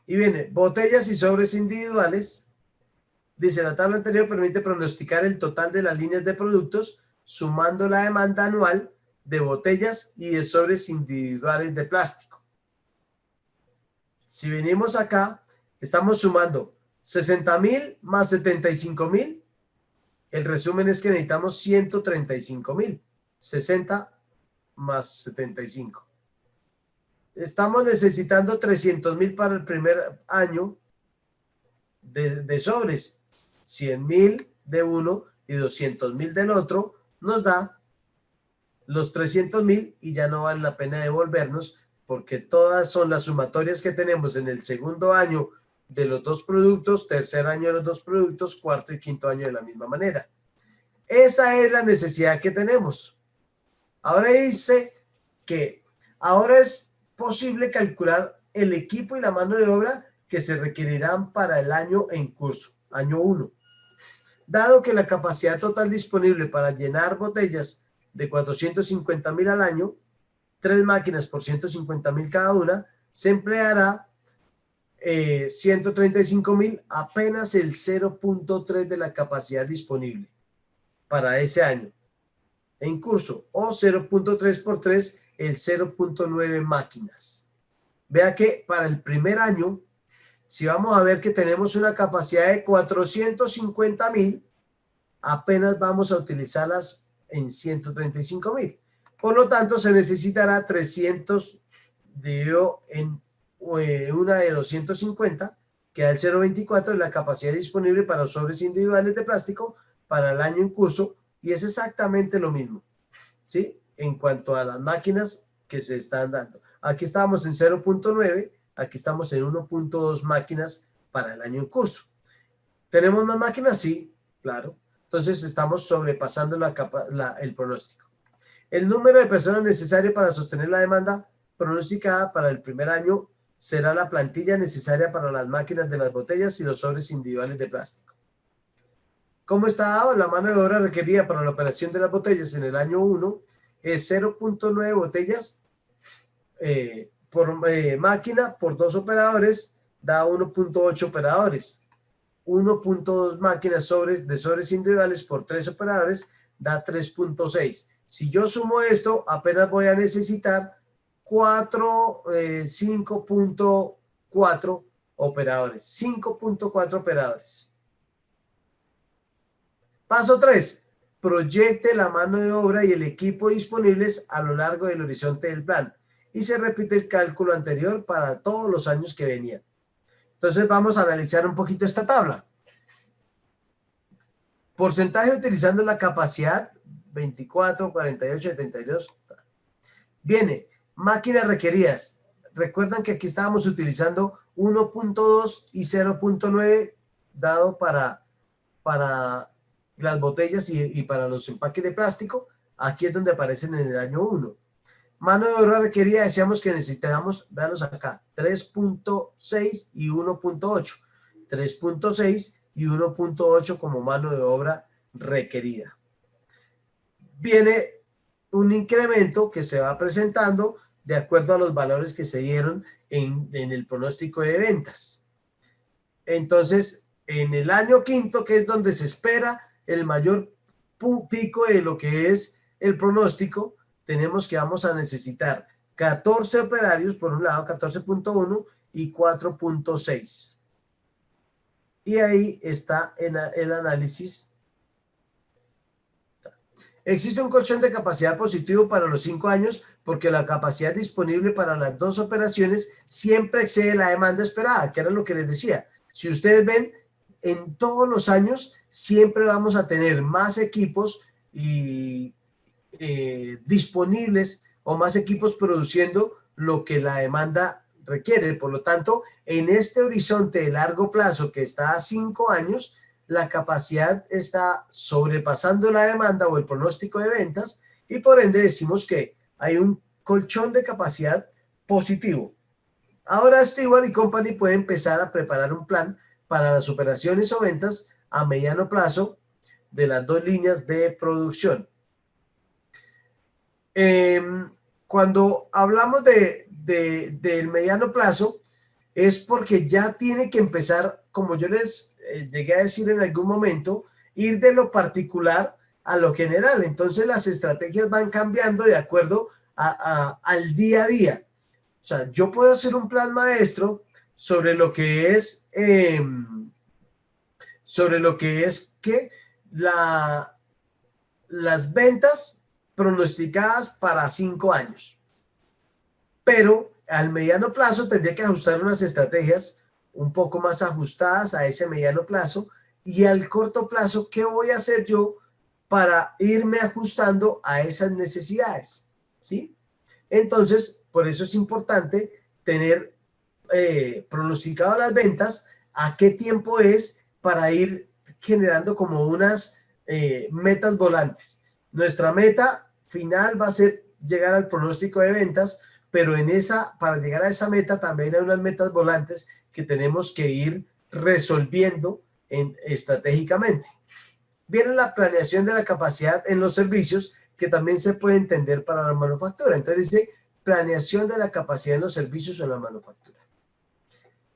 Y viene, botellas y sobres individuales. Dice, la tabla anterior permite pronosticar el total de las líneas de productos sumando la demanda anual de botellas y de sobres individuales de plástico. Si venimos acá, estamos sumando 60.000 más 75.000. El resumen es que necesitamos 135.000. 60 más 75. Estamos necesitando 300.000 para el primer año de sobres. 100.000 de uno y 200.000 del otro nos da los 300.000 y ya no vale la pena devolvernos porque todas son las sumatorias que tenemos en el segundo año de los dos productos, tercer año de los dos productos, cuarto y quinto año de la misma manera. Esa es la necesidad que tenemos. Ahora dice que ahora es posible calcular el equipo y la mano de obra que se requerirán para el año en curso, año 1. Dado que la capacidad total disponible para llenar botellas de 450.000 al año, 3 máquinas por 150.000 cada una, se empleará 135.000, apenas el 0.3 de la capacidad disponible para ese año en curso, o 0.3 por 3, el 0.9 máquinas. Vea que para el primer año, si vamos a ver que tenemos una capacidad de 450.000, apenas vamos a utilizarlas en 135.000. Por lo tanto, se necesitará 300 dividido en una de 250, que da el 0.24 de la capacidad disponible para los sobres individuales de plástico para el año en curso, y es exactamente lo mismo, ¿sí? En cuanto a las máquinas que se están dando. Aquí estamos en 0.9, aquí estamos en 1.2 máquinas para el año en curso. ¿Tenemos más máquinas? Sí, claro. entonces estamos sobrepasando el pronóstico. El número de personas necesario para sostener la demanda pronosticada para el primer año será la plantilla necesaria para las máquinas de las botellas y los sobres individuales de plástico. ¿Cómo está dado? La mano de obra requerida para la operación de las botellas en el año 1 es 0.9 botellas por máquina por 2 operadores, da 1.8 operadores. 1.2 máquinas de sobres individuales por 3 operadores, da 3.6. Si yo sumo esto, apenas voy a necesitar 5.4 operadores. 5.4 operadores. Paso 3. Proyecte la mano de obra y el equipo disponibles a lo largo del horizonte del plan. Y se repite el cálculo anterior para todos los años que venían. Entonces vamos a analizar un poquito esta tabla. Porcentaje utilizando la capacidad 24, 48, 72. Viene, máquinas requeridas. Recuerdan que aquí estábamos utilizando 1.2 y 0.9 dado para las botellas y para los empaques de plástico. Aquí es donde aparecen en el año 1. Mano de obra requerida, decíamos que necesitamos, véanlos acá, 3.6 y 1.8. 3.6 y 1.8 como mano de obra requerida. Viene un incremento que se va presentando de acuerdo a los valores que se dieron en el pronóstico de ventas. Entonces, en el año quinto, que es donde se espera el mayor pico de lo que es el pronóstico, tenemos que vamos a necesitar 14 operarios, por un lado, 14.1 y 4.6. Y ahí está el análisis. Existe un colchón de capacidad positivo para los 5 años porque la capacidad disponible para las 2 operaciones siempre excede la demanda esperada, que era lo que les decía. Si ustedes ven, en todos los años siempre vamos a tener más equipos disponibles o más equipos produciendo lo que la demanda requiere. Por lo tanto, en este horizonte de largo plazo que está a 5 años, la capacidad está sobrepasando la demanda o el pronóstico de ventas y por ende decimos que hay un colchón de capacidad positivo. Ahora Stewart y Company puede empezar a preparar un plan para las operaciones o ventas a mediano plazo de las 2 líneas de producción. Cuando hablamos del mediano plazo es porque ya tiene que empezar, como yo les llegué a decir en algún momento, ir de lo particular a lo general. Entonces las estrategias van cambiando de acuerdo al día a día. O sea, yo puedo hacer un plan maestro sobre lo que es que las ventas pronosticadas para 5 años. Pero al mediano plazo tendría que ajustar unas estrategias un poco más ajustadas a ese mediano plazo y al corto plazo, ¿qué voy a hacer yo para irme ajustando a esas necesidades? ¿Sí? Entonces, por eso es importante tener pronosticado las ventas, a qué tiempo es para ir generando como unas metas volantes. Nuestra meta final va a ser llegar al pronóstico de ventas, pero para llegar a esa meta también hay unas metas volantes que tenemos que ir resolviendo estratégicamente. Viene la planeación de la capacidad en los servicios, que también se puede entender para la manufactura. Entonces dice, planeación de la capacidad en los servicios o en la manufactura.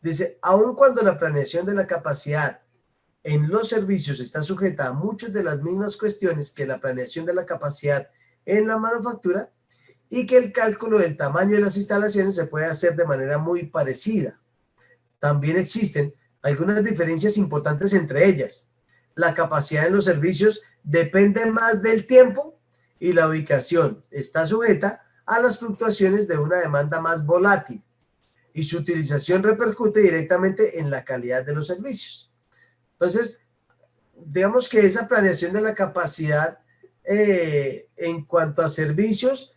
Dice, aun cuando la planeación de la capacidad en los servicios está sujeta a muchas de las mismas cuestiones que la planeación de la capacidad en la manufactura, y que el cálculo del tamaño de las instalaciones se puede hacer de manera muy parecida. También existen algunas diferencias importantes entre ellas. La capacidad en los servicios depende más del tiempo y la ubicación está sujeta a las fluctuaciones de una demanda más volátil y su utilización repercute directamente en la calidad de los servicios. Entonces, digamos que esa planeación de la capacidad en cuanto a servicios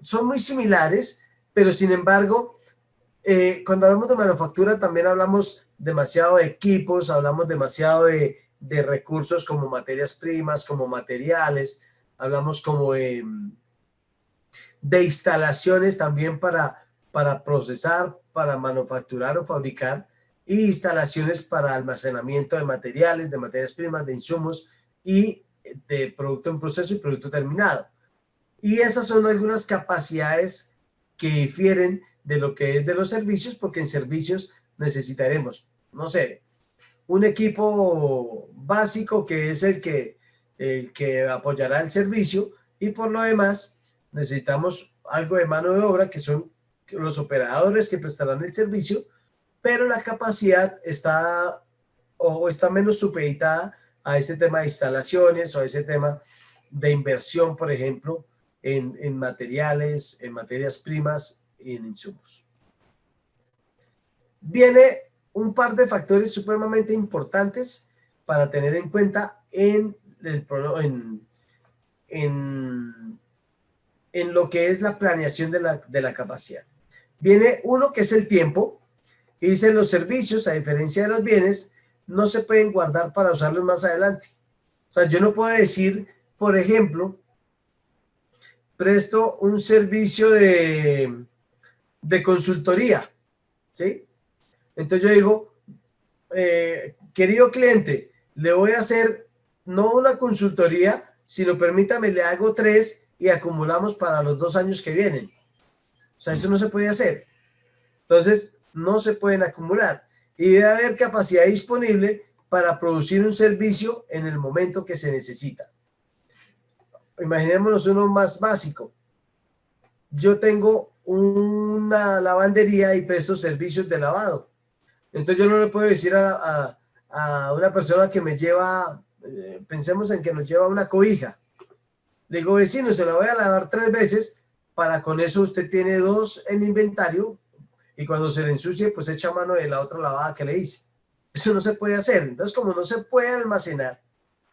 son muy similares, pero sin embargo, cuando hablamos de manufactura también hablamos demasiado de equipos, hablamos demasiado de de recursos como materias primas, como materiales, hablamos como de instalaciones también para procesar, para manufacturar o fabricar, y instalaciones para almacenamiento de materiales, de materias primas, de insumos y de producto en proceso y producto terminado. Y esas son algunas capacidades que difieren de lo que es de los servicios, porque en servicios necesitaremos, no sé, un equipo básico que es el que apoyará el servicio, y por lo demás necesitamos algo de mano de obra que son los operadores que prestarán el servicio, pero la capacidad está o está menos supeditada a ese tema de instalaciones o a ese tema de inversión, por ejemplo, en materiales, en materias primas y en insumos. Viene un par de factores supremamente importantes para tener en cuenta en lo que es la planeación de la capacidad. Viene uno que es el tiempo, y dice: los servicios, a diferencia de los bienes, no se pueden guardar para usarlos más adelante. O sea, yo no puedo decir, por ejemplo, presto un servicio de consultoría, ¿sí? Entonces yo digo, querido cliente, le voy a hacer no una consultoría, sino permítame, le hago 3 y acumulamos para los 2 años que vienen. O sea, eso no se puede hacer. Entonces, no se pueden acumular. Y debe haber capacidad disponible para producir un servicio en el momento que se necesita. Imaginémonos uno más básico. Yo tengo una lavandería y presto servicios de lavado. Entonces yo no le puedo decir a una persona que me lleva, pensemos en que nos lleva una cobija. Le digo: vecino, se la voy a lavar 3 veces, para con eso usted tiene 2 en inventario, y cuando se le ensucie, pues echa mano de la otra lavada que le hice. Eso no se puede hacer. Entonces, como no se puede almacenar,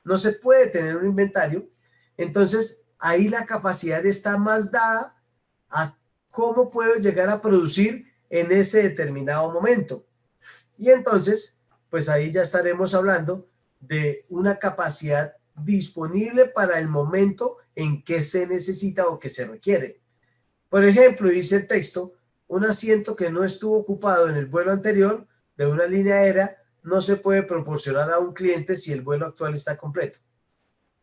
no se puede tener un inventario, entonces ahí la capacidad está más dada a cómo puedo llegar a producir en ese determinado momento. Y entonces, pues ahí ya estaremos hablando de una capacidad disponible para el momento en que se necesita o que se requiere. Por ejemplo, dice el texto: un asiento que no estuvo ocupado en el vuelo anterior de una línea aérea no se puede proporcionar a un cliente si el vuelo actual está completo,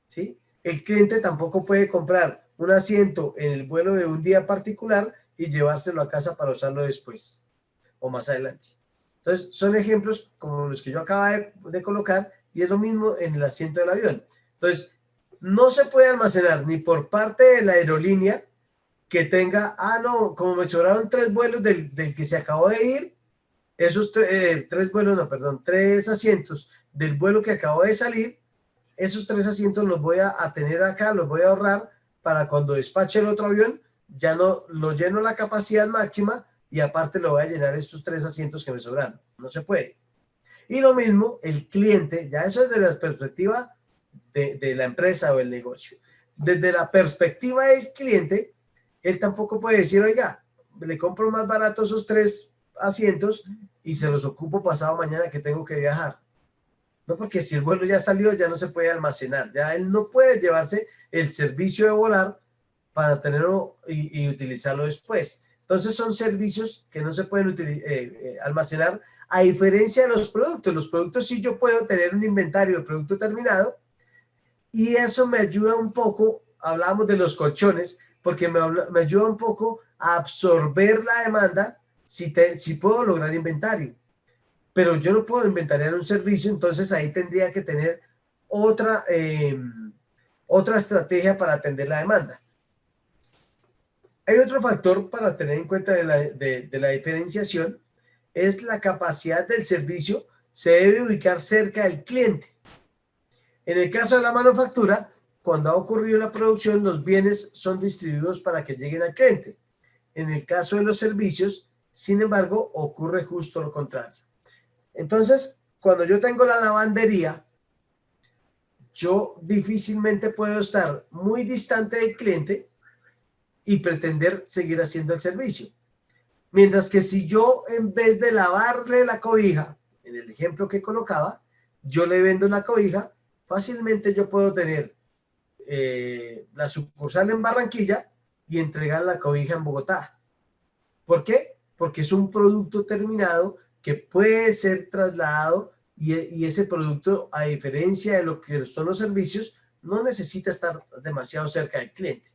¿sí? El cliente tampoco puede comprar un asiento en el vuelo de un día particular y llevárselo a casa para usarlo después o más adelante. Entonces, son ejemplos como los que yo acabo de colocar, y es lo mismo en el asiento del avión. Entonces, no se puede almacenar ni por parte de la aerolínea que tenga, no, como me sobraron 3 vuelos del que se acabó de ir, esos 3 vuelos, no, perdón, 3 asientos del vuelo que acabó de salir, esos 3 asientos los voy a tener acá, los voy a ahorrar para cuando despache el otro avión, ya no lo lleno la capacidad máxima, y aparte lo voy a llenar estos 3 asientos que me sobraron. No se puede. Y lo mismo el cliente, ya eso es de la perspectiva de la empresa o el negocio. Desde la perspectiva del cliente, él tampoco puede decir: oiga, le compro más barato esos 3 asientos y se los ocupo pasado mañana que tengo que viajar. No, porque si el vuelo ya salió, ya no se puede almacenar. Ya él no puede llevarse el servicio de volar para tenerlo y utilizarlo después. Entonces son servicios que no se pueden almacenar, a diferencia de los productos. Los productos sí yo puedo tener un inventario de producto terminado, y eso me ayuda un poco, hablamos de los colchones, porque me ayuda un poco a absorber la demanda si puedo lograr inventario. Pero yo no puedo inventariar un servicio, entonces ahí tendría que tener otra estrategia para atender la demanda. Hay otro factor para tener en cuenta de la diferenciación, es la capacidad del servicio. Se debe ubicar cerca del cliente. En el caso de la manufactura, cuando ha ocurrido la producción, los bienes son distribuidos para que lleguen al cliente. En el caso de los servicios, sin embargo, ocurre justo lo contrario. Entonces, cuando yo tengo la lavandería, yo difícilmente puedo estar muy distante del cliente y pretender seguir haciendo el servicio. Mientras que si yo, en vez de lavarle la cobija, en el ejemplo que colocaba, yo le vendo la cobija, fácilmente yo puedo tener la sucursal en Barranquilla y entregar la cobija en Bogotá. ¿Por qué? Porque es un producto terminado que puede ser trasladado y ese producto, a diferencia de lo que son los servicios, no necesita estar demasiado cerca del cliente.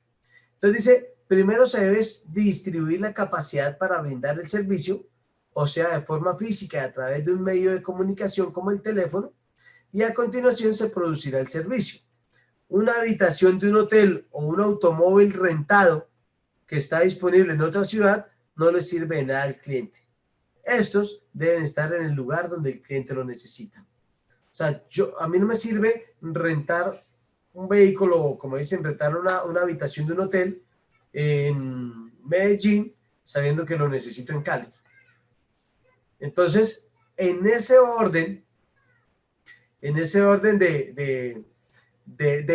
Entonces dice, primero se debe distribuir la capacidad para brindar el servicio, o sea, de forma física a través de un medio de comunicación como el teléfono, y a continuación se producirá el servicio. Una habitación de un hotel o un automóvil rentado que está disponible en otra ciudad no le sirve de nada al cliente. Estos deben estar en el lugar donde el cliente lo necesita. O sea, a mí no me sirve rentar un vehículo, como dicen, rentar una habitación de un hotel en Medellín, sabiendo que lo necesito en Cali. Entonces, en ese orden de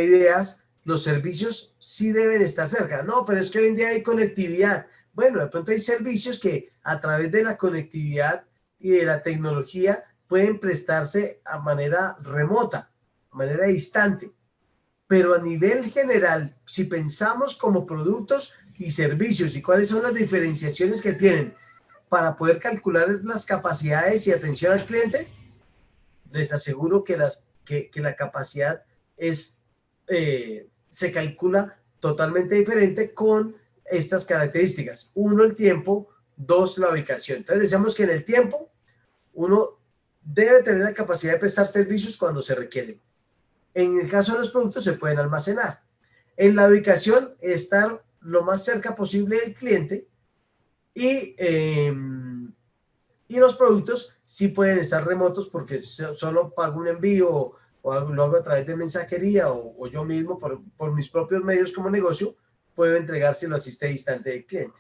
ideas, los servicios sí deben estar cerca. No, pero es que hoy en día hay conectividad. Bueno, de pronto hay servicios que a través de la conectividad y de la tecnología pueden prestarse a manera remota, a manera distante. Pero a nivel general, si pensamos como productos y servicios y cuáles son las diferenciaciones que tienen para poder calcular las capacidades y atención al cliente, les aseguro que la capacidad se calcula totalmente diferente con estas características. Uno, el tiempo; dos, la ubicación. Entonces decíamos que en el tiempo uno debe tener la capacidad de prestar servicios cuando se requieren. En el caso de los productos se pueden almacenar. En la ubicación, estar lo más cerca posible del cliente y los productos sí pueden estar remotos porque solo pago un envío o lo hago a través de mensajería o yo mismo por mis propios medios como negocio puedo entregárselo así esté distante del cliente.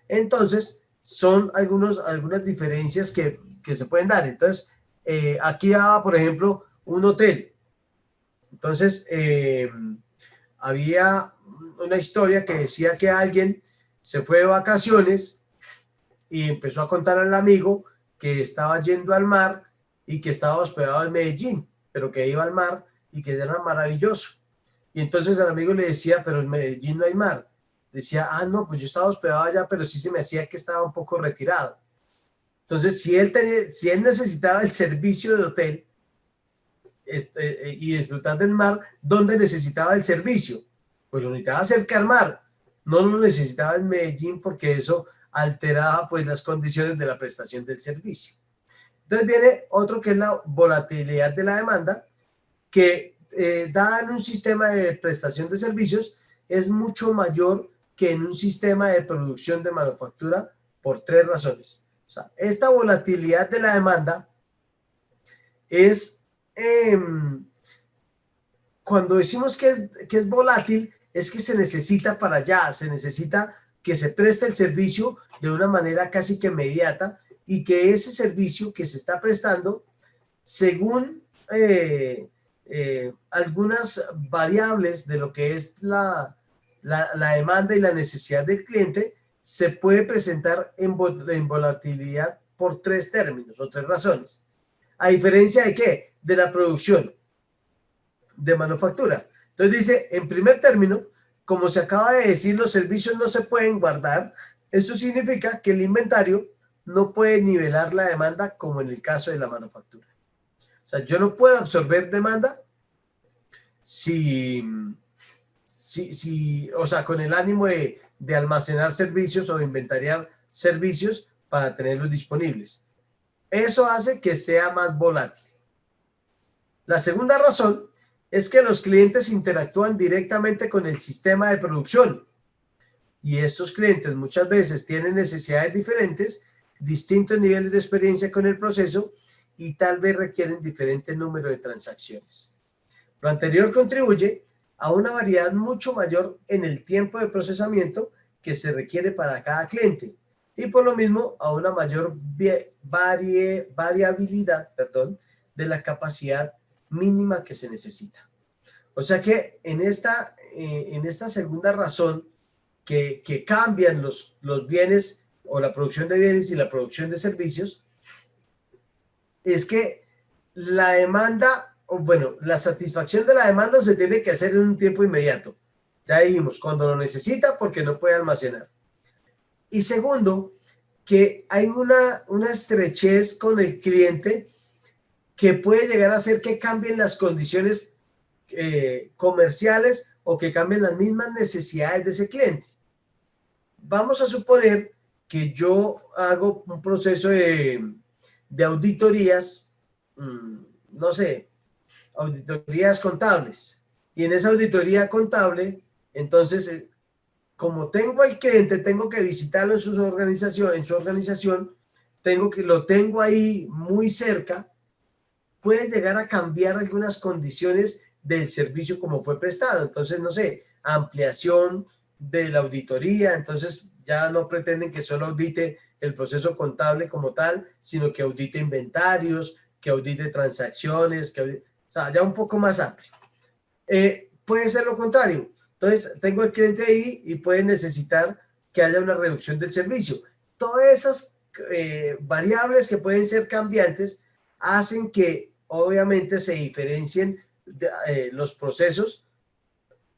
Entonces, son algunas diferencias que se pueden dar. Entonces, aquí daba, por ejemplo, un hotel. Entonces, había una historia que decía que alguien se fue de vacaciones y empezó a contar al amigo que estaba yendo al mar y que estaba hospedado en Medellín, pero que iba al mar y que era maravilloso. Y entonces el amigo le decía, pero en Medellín no hay mar. Decía, no, pues yo estaba hospedado allá, pero sí se me hacía que estaba un poco retirado. Entonces, si él necesitaba el servicio de hotel y disfrutar del mar, ¿dónde necesitaba el servicio? Pues lo necesitaba cerca al mar. No lo necesitaba en Medellín porque eso alteraba pues las condiciones de la prestación del servicio. Entonces viene otro que es la volatilidad de la demanda, que dada en un sistema de prestación de servicios es mucho mayor que en un sistema de producción de manufactura por tres razones. O sea, esta volatilidad de la demanda es, cuando decimos que es volátil, es que se necesita para allá, se necesita que se preste el servicio de una manera casi que inmediata y que ese servicio que se está prestando, según algunas variables de lo que es la demanda y la necesidad del cliente, se puede presentar en volatilidad por tres términos o tres razones. ¿A diferencia de qué? De la producción de manufactura. Entonces dice, en primer término, como se acaba de decir, los servicios no se pueden guardar. Eso significa que el inventario no puede nivelar la demanda como en el caso de la manufactura. O sea, yo no puedo absorber demanda o sea, con el ánimo de almacenar servicios o de inventariar servicios para tenerlos disponibles. Eso hace que sea más volátil. La segunda razón es que los clientes interactúan directamente con el sistema de producción y estos clientes muchas veces tienen necesidades diferentes, distintos niveles de experiencia con el proceso y tal vez requieren diferente número de transacciones. Lo anterior contribuye a una variedad mucho mayor en el tiempo de procesamiento que se requiere para cada cliente y por lo mismo a una mayor variabilidad de la capacidad mínima que se necesita. O sea que en esta segunda razón que cambian los bienes o la producción de bienes y la producción de servicios, es que la demanda, o bueno, la satisfacción de la demanda se tiene que hacer en un tiempo inmediato. Ya dijimos, cuando lo necesita porque no puede almacenar. Y segundo, que hay una estrechez con el cliente que puede llegar a hacer que cambien las condiciones comerciales o que cambien las mismas necesidades de ese cliente. Vamos a suponer que yo hago un proceso de auditorías, no sé, auditorías contables. Y en esa auditoría contable, entonces, como tengo al cliente, tengo que visitarlo en su organización, lo tengo ahí muy cerca, puede llegar a cambiar algunas condiciones del servicio como fue prestado. Entonces, no sé, ampliación de la auditoría, entonces ya no pretenden que solo audite el proceso contable como tal, sino que audite inventarios, que audite transacciones, o sea, ya un poco más amplio. Puede ser lo contrario. Entonces, tengo el cliente ahí y puede necesitar que haya una reducción del servicio. Todas esas variables que pueden ser cambiantes hacen que obviamente se diferencien los procesos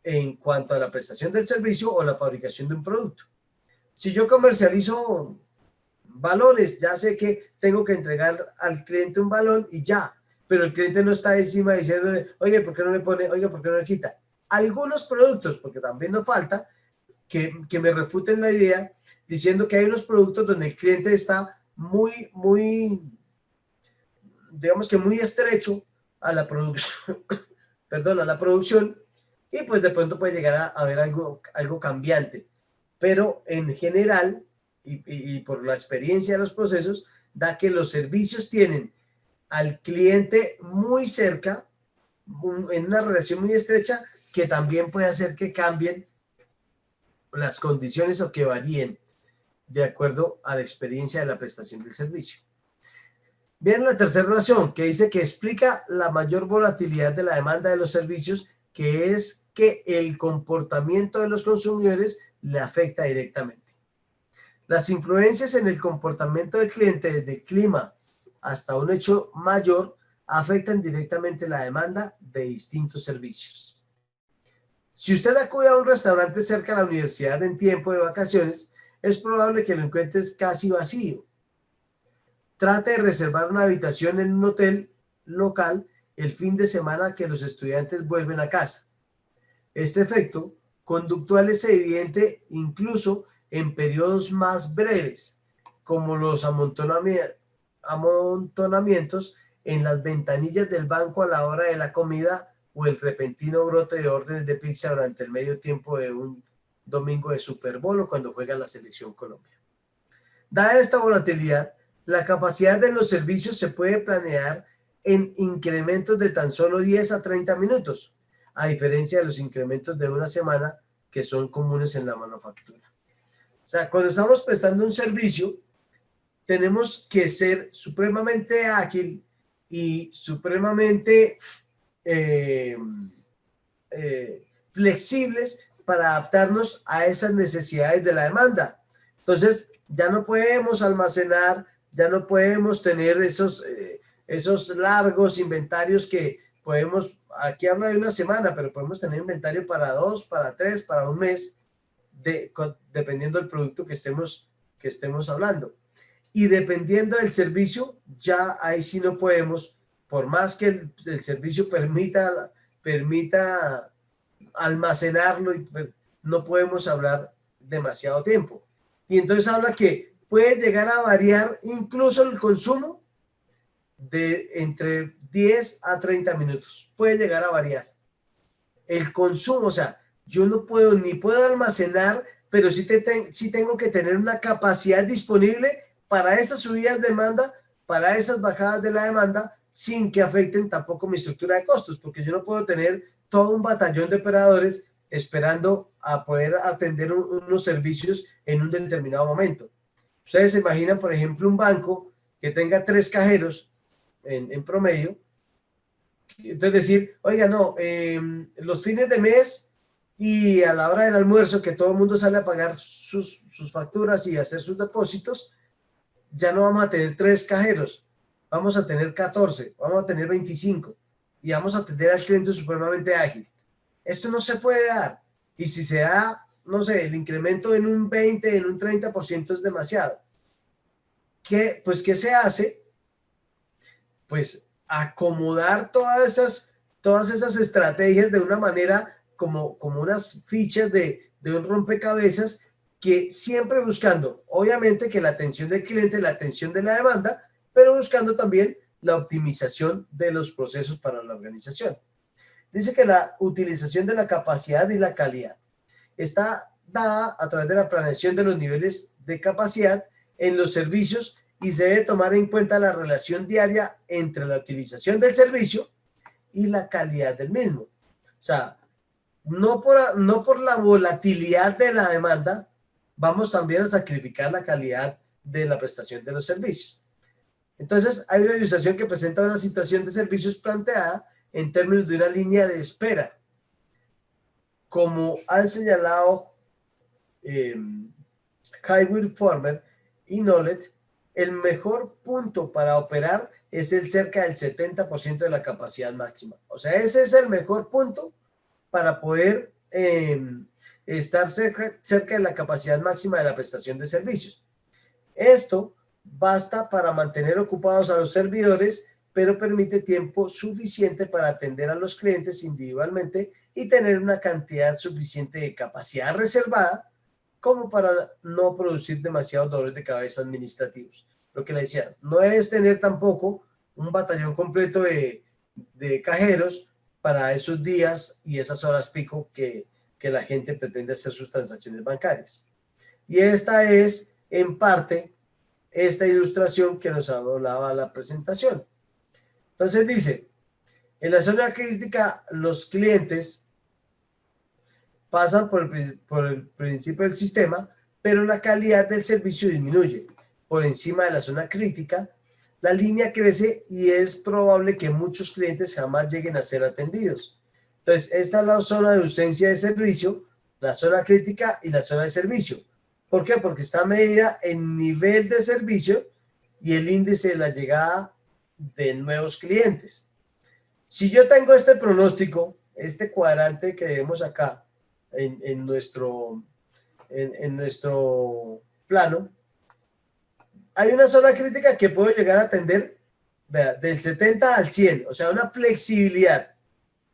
en cuanto a la prestación del servicio o la fabricación de un producto. Si yo comercializo balones, ya sé que tengo que entregar al cliente un balón y ya, pero el cliente no está encima diciéndole, oye, ¿por qué no le pone? Oye, ¿por qué no le quita? Algunos productos, porque también nos falta, que me refuten la idea diciendo que hay unos productos donde el cliente está digamos que muy estrecho a la producción, perdón, a la producción, y pues de pronto puede llegar a haber algo cambiante. Pero en general, y por la experiencia de los procesos, da que los servicios tienen al cliente muy cerca, en una relación muy estrecha, que también puede hacer que cambien las condiciones o que varíen de acuerdo a la experiencia de la prestación del servicio. Bien, la tercera razón que dice que explica la mayor volatilidad de la demanda de los servicios, que es que el comportamiento de los consumidores le afecta directamente. Las influencias en el comportamiento del cliente, desde el clima hasta un hecho mayor, afectan directamente la demanda de distintos servicios. Si usted acude a un restaurante cerca de la universidad en tiempo de vacaciones, es probable que lo encuentres casi vacío. Trate de reservar una habitación en un hotel local el fin de semana que los estudiantes vuelven a casa. Este efecto conductual es evidente incluso en periodos más breves, como los amontonamientos en las ventanillas del banco a la hora de la comida o el repentino brote de órdenes de pizza durante el medio tiempo de un domingo de Super Bowl o cuando juega la selección Colombia. Dada esta volatilidad, la capacidad de los servicios se puede planear en incrementos de tan solo 10 a 30 minutos, a diferencia de los incrementos de una semana que son comunes en la manufactura. O sea, cuando estamos prestando un servicio, tenemos que ser supremamente ágil y supremamente flexibles para adaptarnos a esas necesidades de la demanda. Entonces, ya no podemos almacenar, ya no podemos tener esos largos inventarios que podemos, aquí habla de una semana, pero podemos tener inventario para 2, para 3, para un mes, dependiendo del producto que estemos hablando. Y dependiendo del servicio, ya ahí sí no podemos, por más que el servicio permita almacenarlo, no podemos hablar demasiado tiempo. Y entonces habla que puede llegar a variar incluso el consumo de entre 10 a 30 minutos. Puede llegar a variar. El consumo, o sea, yo no puedo, ni puedo almacenar, pero sí tengo que tener una capacidad disponible para estas subidas de demanda, para esas bajadas de la demanda, sin que afecten tampoco mi estructura de costos, porque yo no puedo tener todo un batallón de operadores esperando a poder atender unos servicios en un determinado momento. Ustedes se imaginan, por ejemplo, un banco que tenga 3 cajeros en promedio. Entonces decir, oiga, no, los fines de mes y a la hora del almuerzo, que todo el mundo sale a pagar sus facturas y hacer sus depósitos, ya no vamos a tener 3 cajeros, vamos a tener 14, vamos a tener 25 y vamos a atender al cliente supremamente ágil. Esto no se puede dar. Y si se da, no sé, el incremento en un 20, en un 30% es demasiado. ¿Qué se hace? Pues acomodar todas esas estrategias de una manera como unas fichas de un rompecabezas, que siempre buscando, obviamente, que la atención del cliente, la atención de la demanda, pero buscando también la optimización de los procesos para la organización. Dice que la utilización de la capacidad y la calidad está dada a través de la planeación de los niveles de capacidad en los servicios y se debe tomar en cuenta la relación diaria entre la utilización del servicio y la calidad del mismo. O sea, no por la volatilidad de la demanda, vamos también a sacrificar la calidad de la prestación de los servicios. Entonces, hay una ilustración que presenta una situación de servicios planteada en términos de una línea de espera. Como han señalado Highwood Former y Knowledge, el mejor punto para operar es el cerca del 70% de la capacidad máxima. O sea, ese es el mejor punto para poder estar cerca de la capacidad máxima de la prestación de servicios. Esto basta para mantener ocupados a los servidores, pero permite tiempo suficiente para atender a los clientes individualmente y tener una cantidad suficiente de capacidad reservada como para no producir demasiados dolores de cabeza administrativos. Lo que le decía, no es tener tampoco un batallón completo de cajeros para esos días y esas horas pico que la gente pretende hacer sus transacciones bancarias. Y esta es, en parte, esta ilustración que nos hablaba la presentación. Entonces dice, en la zona crítica, los clientes pasan por el principio del sistema, pero la calidad del servicio disminuye. Por encima de la zona crítica, la línea crece y es probable que muchos clientes jamás lleguen a ser atendidos. Entonces, esta es la zona de ausencia de servicio, la zona crítica y la zona de servicio. ¿Por qué? Porque está medida en nivel de servicio y el índice de la llegada de nuevos clientes. Si yo tengo este pronóstico, este cuadrante que vemos acá en nuestro plano, hay una zona crítica que puedo llegar a atender, vea, del 70 al 100, o sea, una flexibilidad,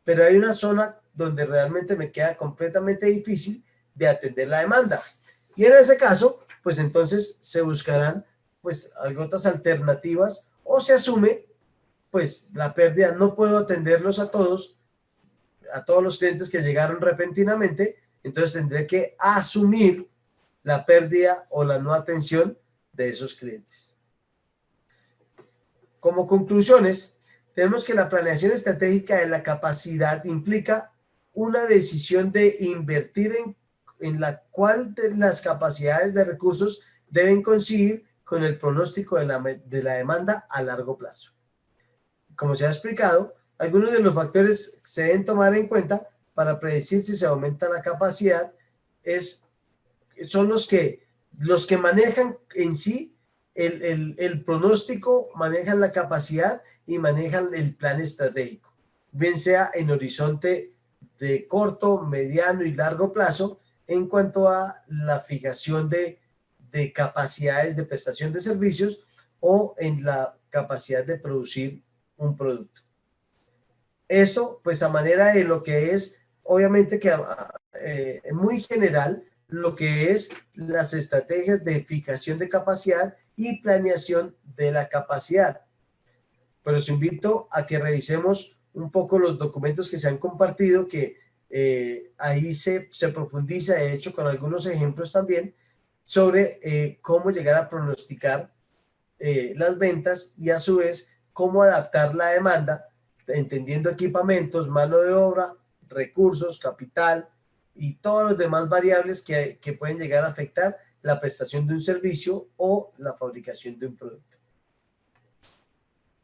pero hay una zona donde realmente me queda completamente difícil de atender la demanda. Y en ese caso, pues entonces se buscarán pues otras alternativas o se asume pues la pérdida. No puedo atenderlos a todos los clientes que llegaron repentinamente, entonces tendré que asumir la pérdida o la no atención de esos clientes. Como conclusiones, tenemos que la planeación estratégica de la capacidad implica una decisión de invertir en la cual de las capacidades de recursos deben coincidir con el pronóstico de la demanda a largo plazo. Como se ha explicado, algunos de los factores que se deben tomar en cuenta para predecir si se aumenta la capacidad son los que manejan en sí el pronóstico, manejan la capacidad y manejan el plan estratégico, bien sea en horizonte de corto, mediano y largo plazo en cuanto a la fijación de capacidades de prestación de servicios o en la capacidad de producir un producto. Esto, pues a manera de lo que es, obviamente que muy general, lo que es las estrategias de fijación de capacidad y planeación de la capacidad. Pero os invito a que revisemos un poco los documentos que se han compartido, que ahí se profundiza, de hecho, con algunos ejemplos también, sobre cómo llegar a pronosticar las ventas y a su vez cómo adaptar la demanda, entendiendo equipamientos, mano de obra, recursos, capital y todos los demás variables que pueden llegar a afectar la prestación de un servicio o la fabricación de un producto.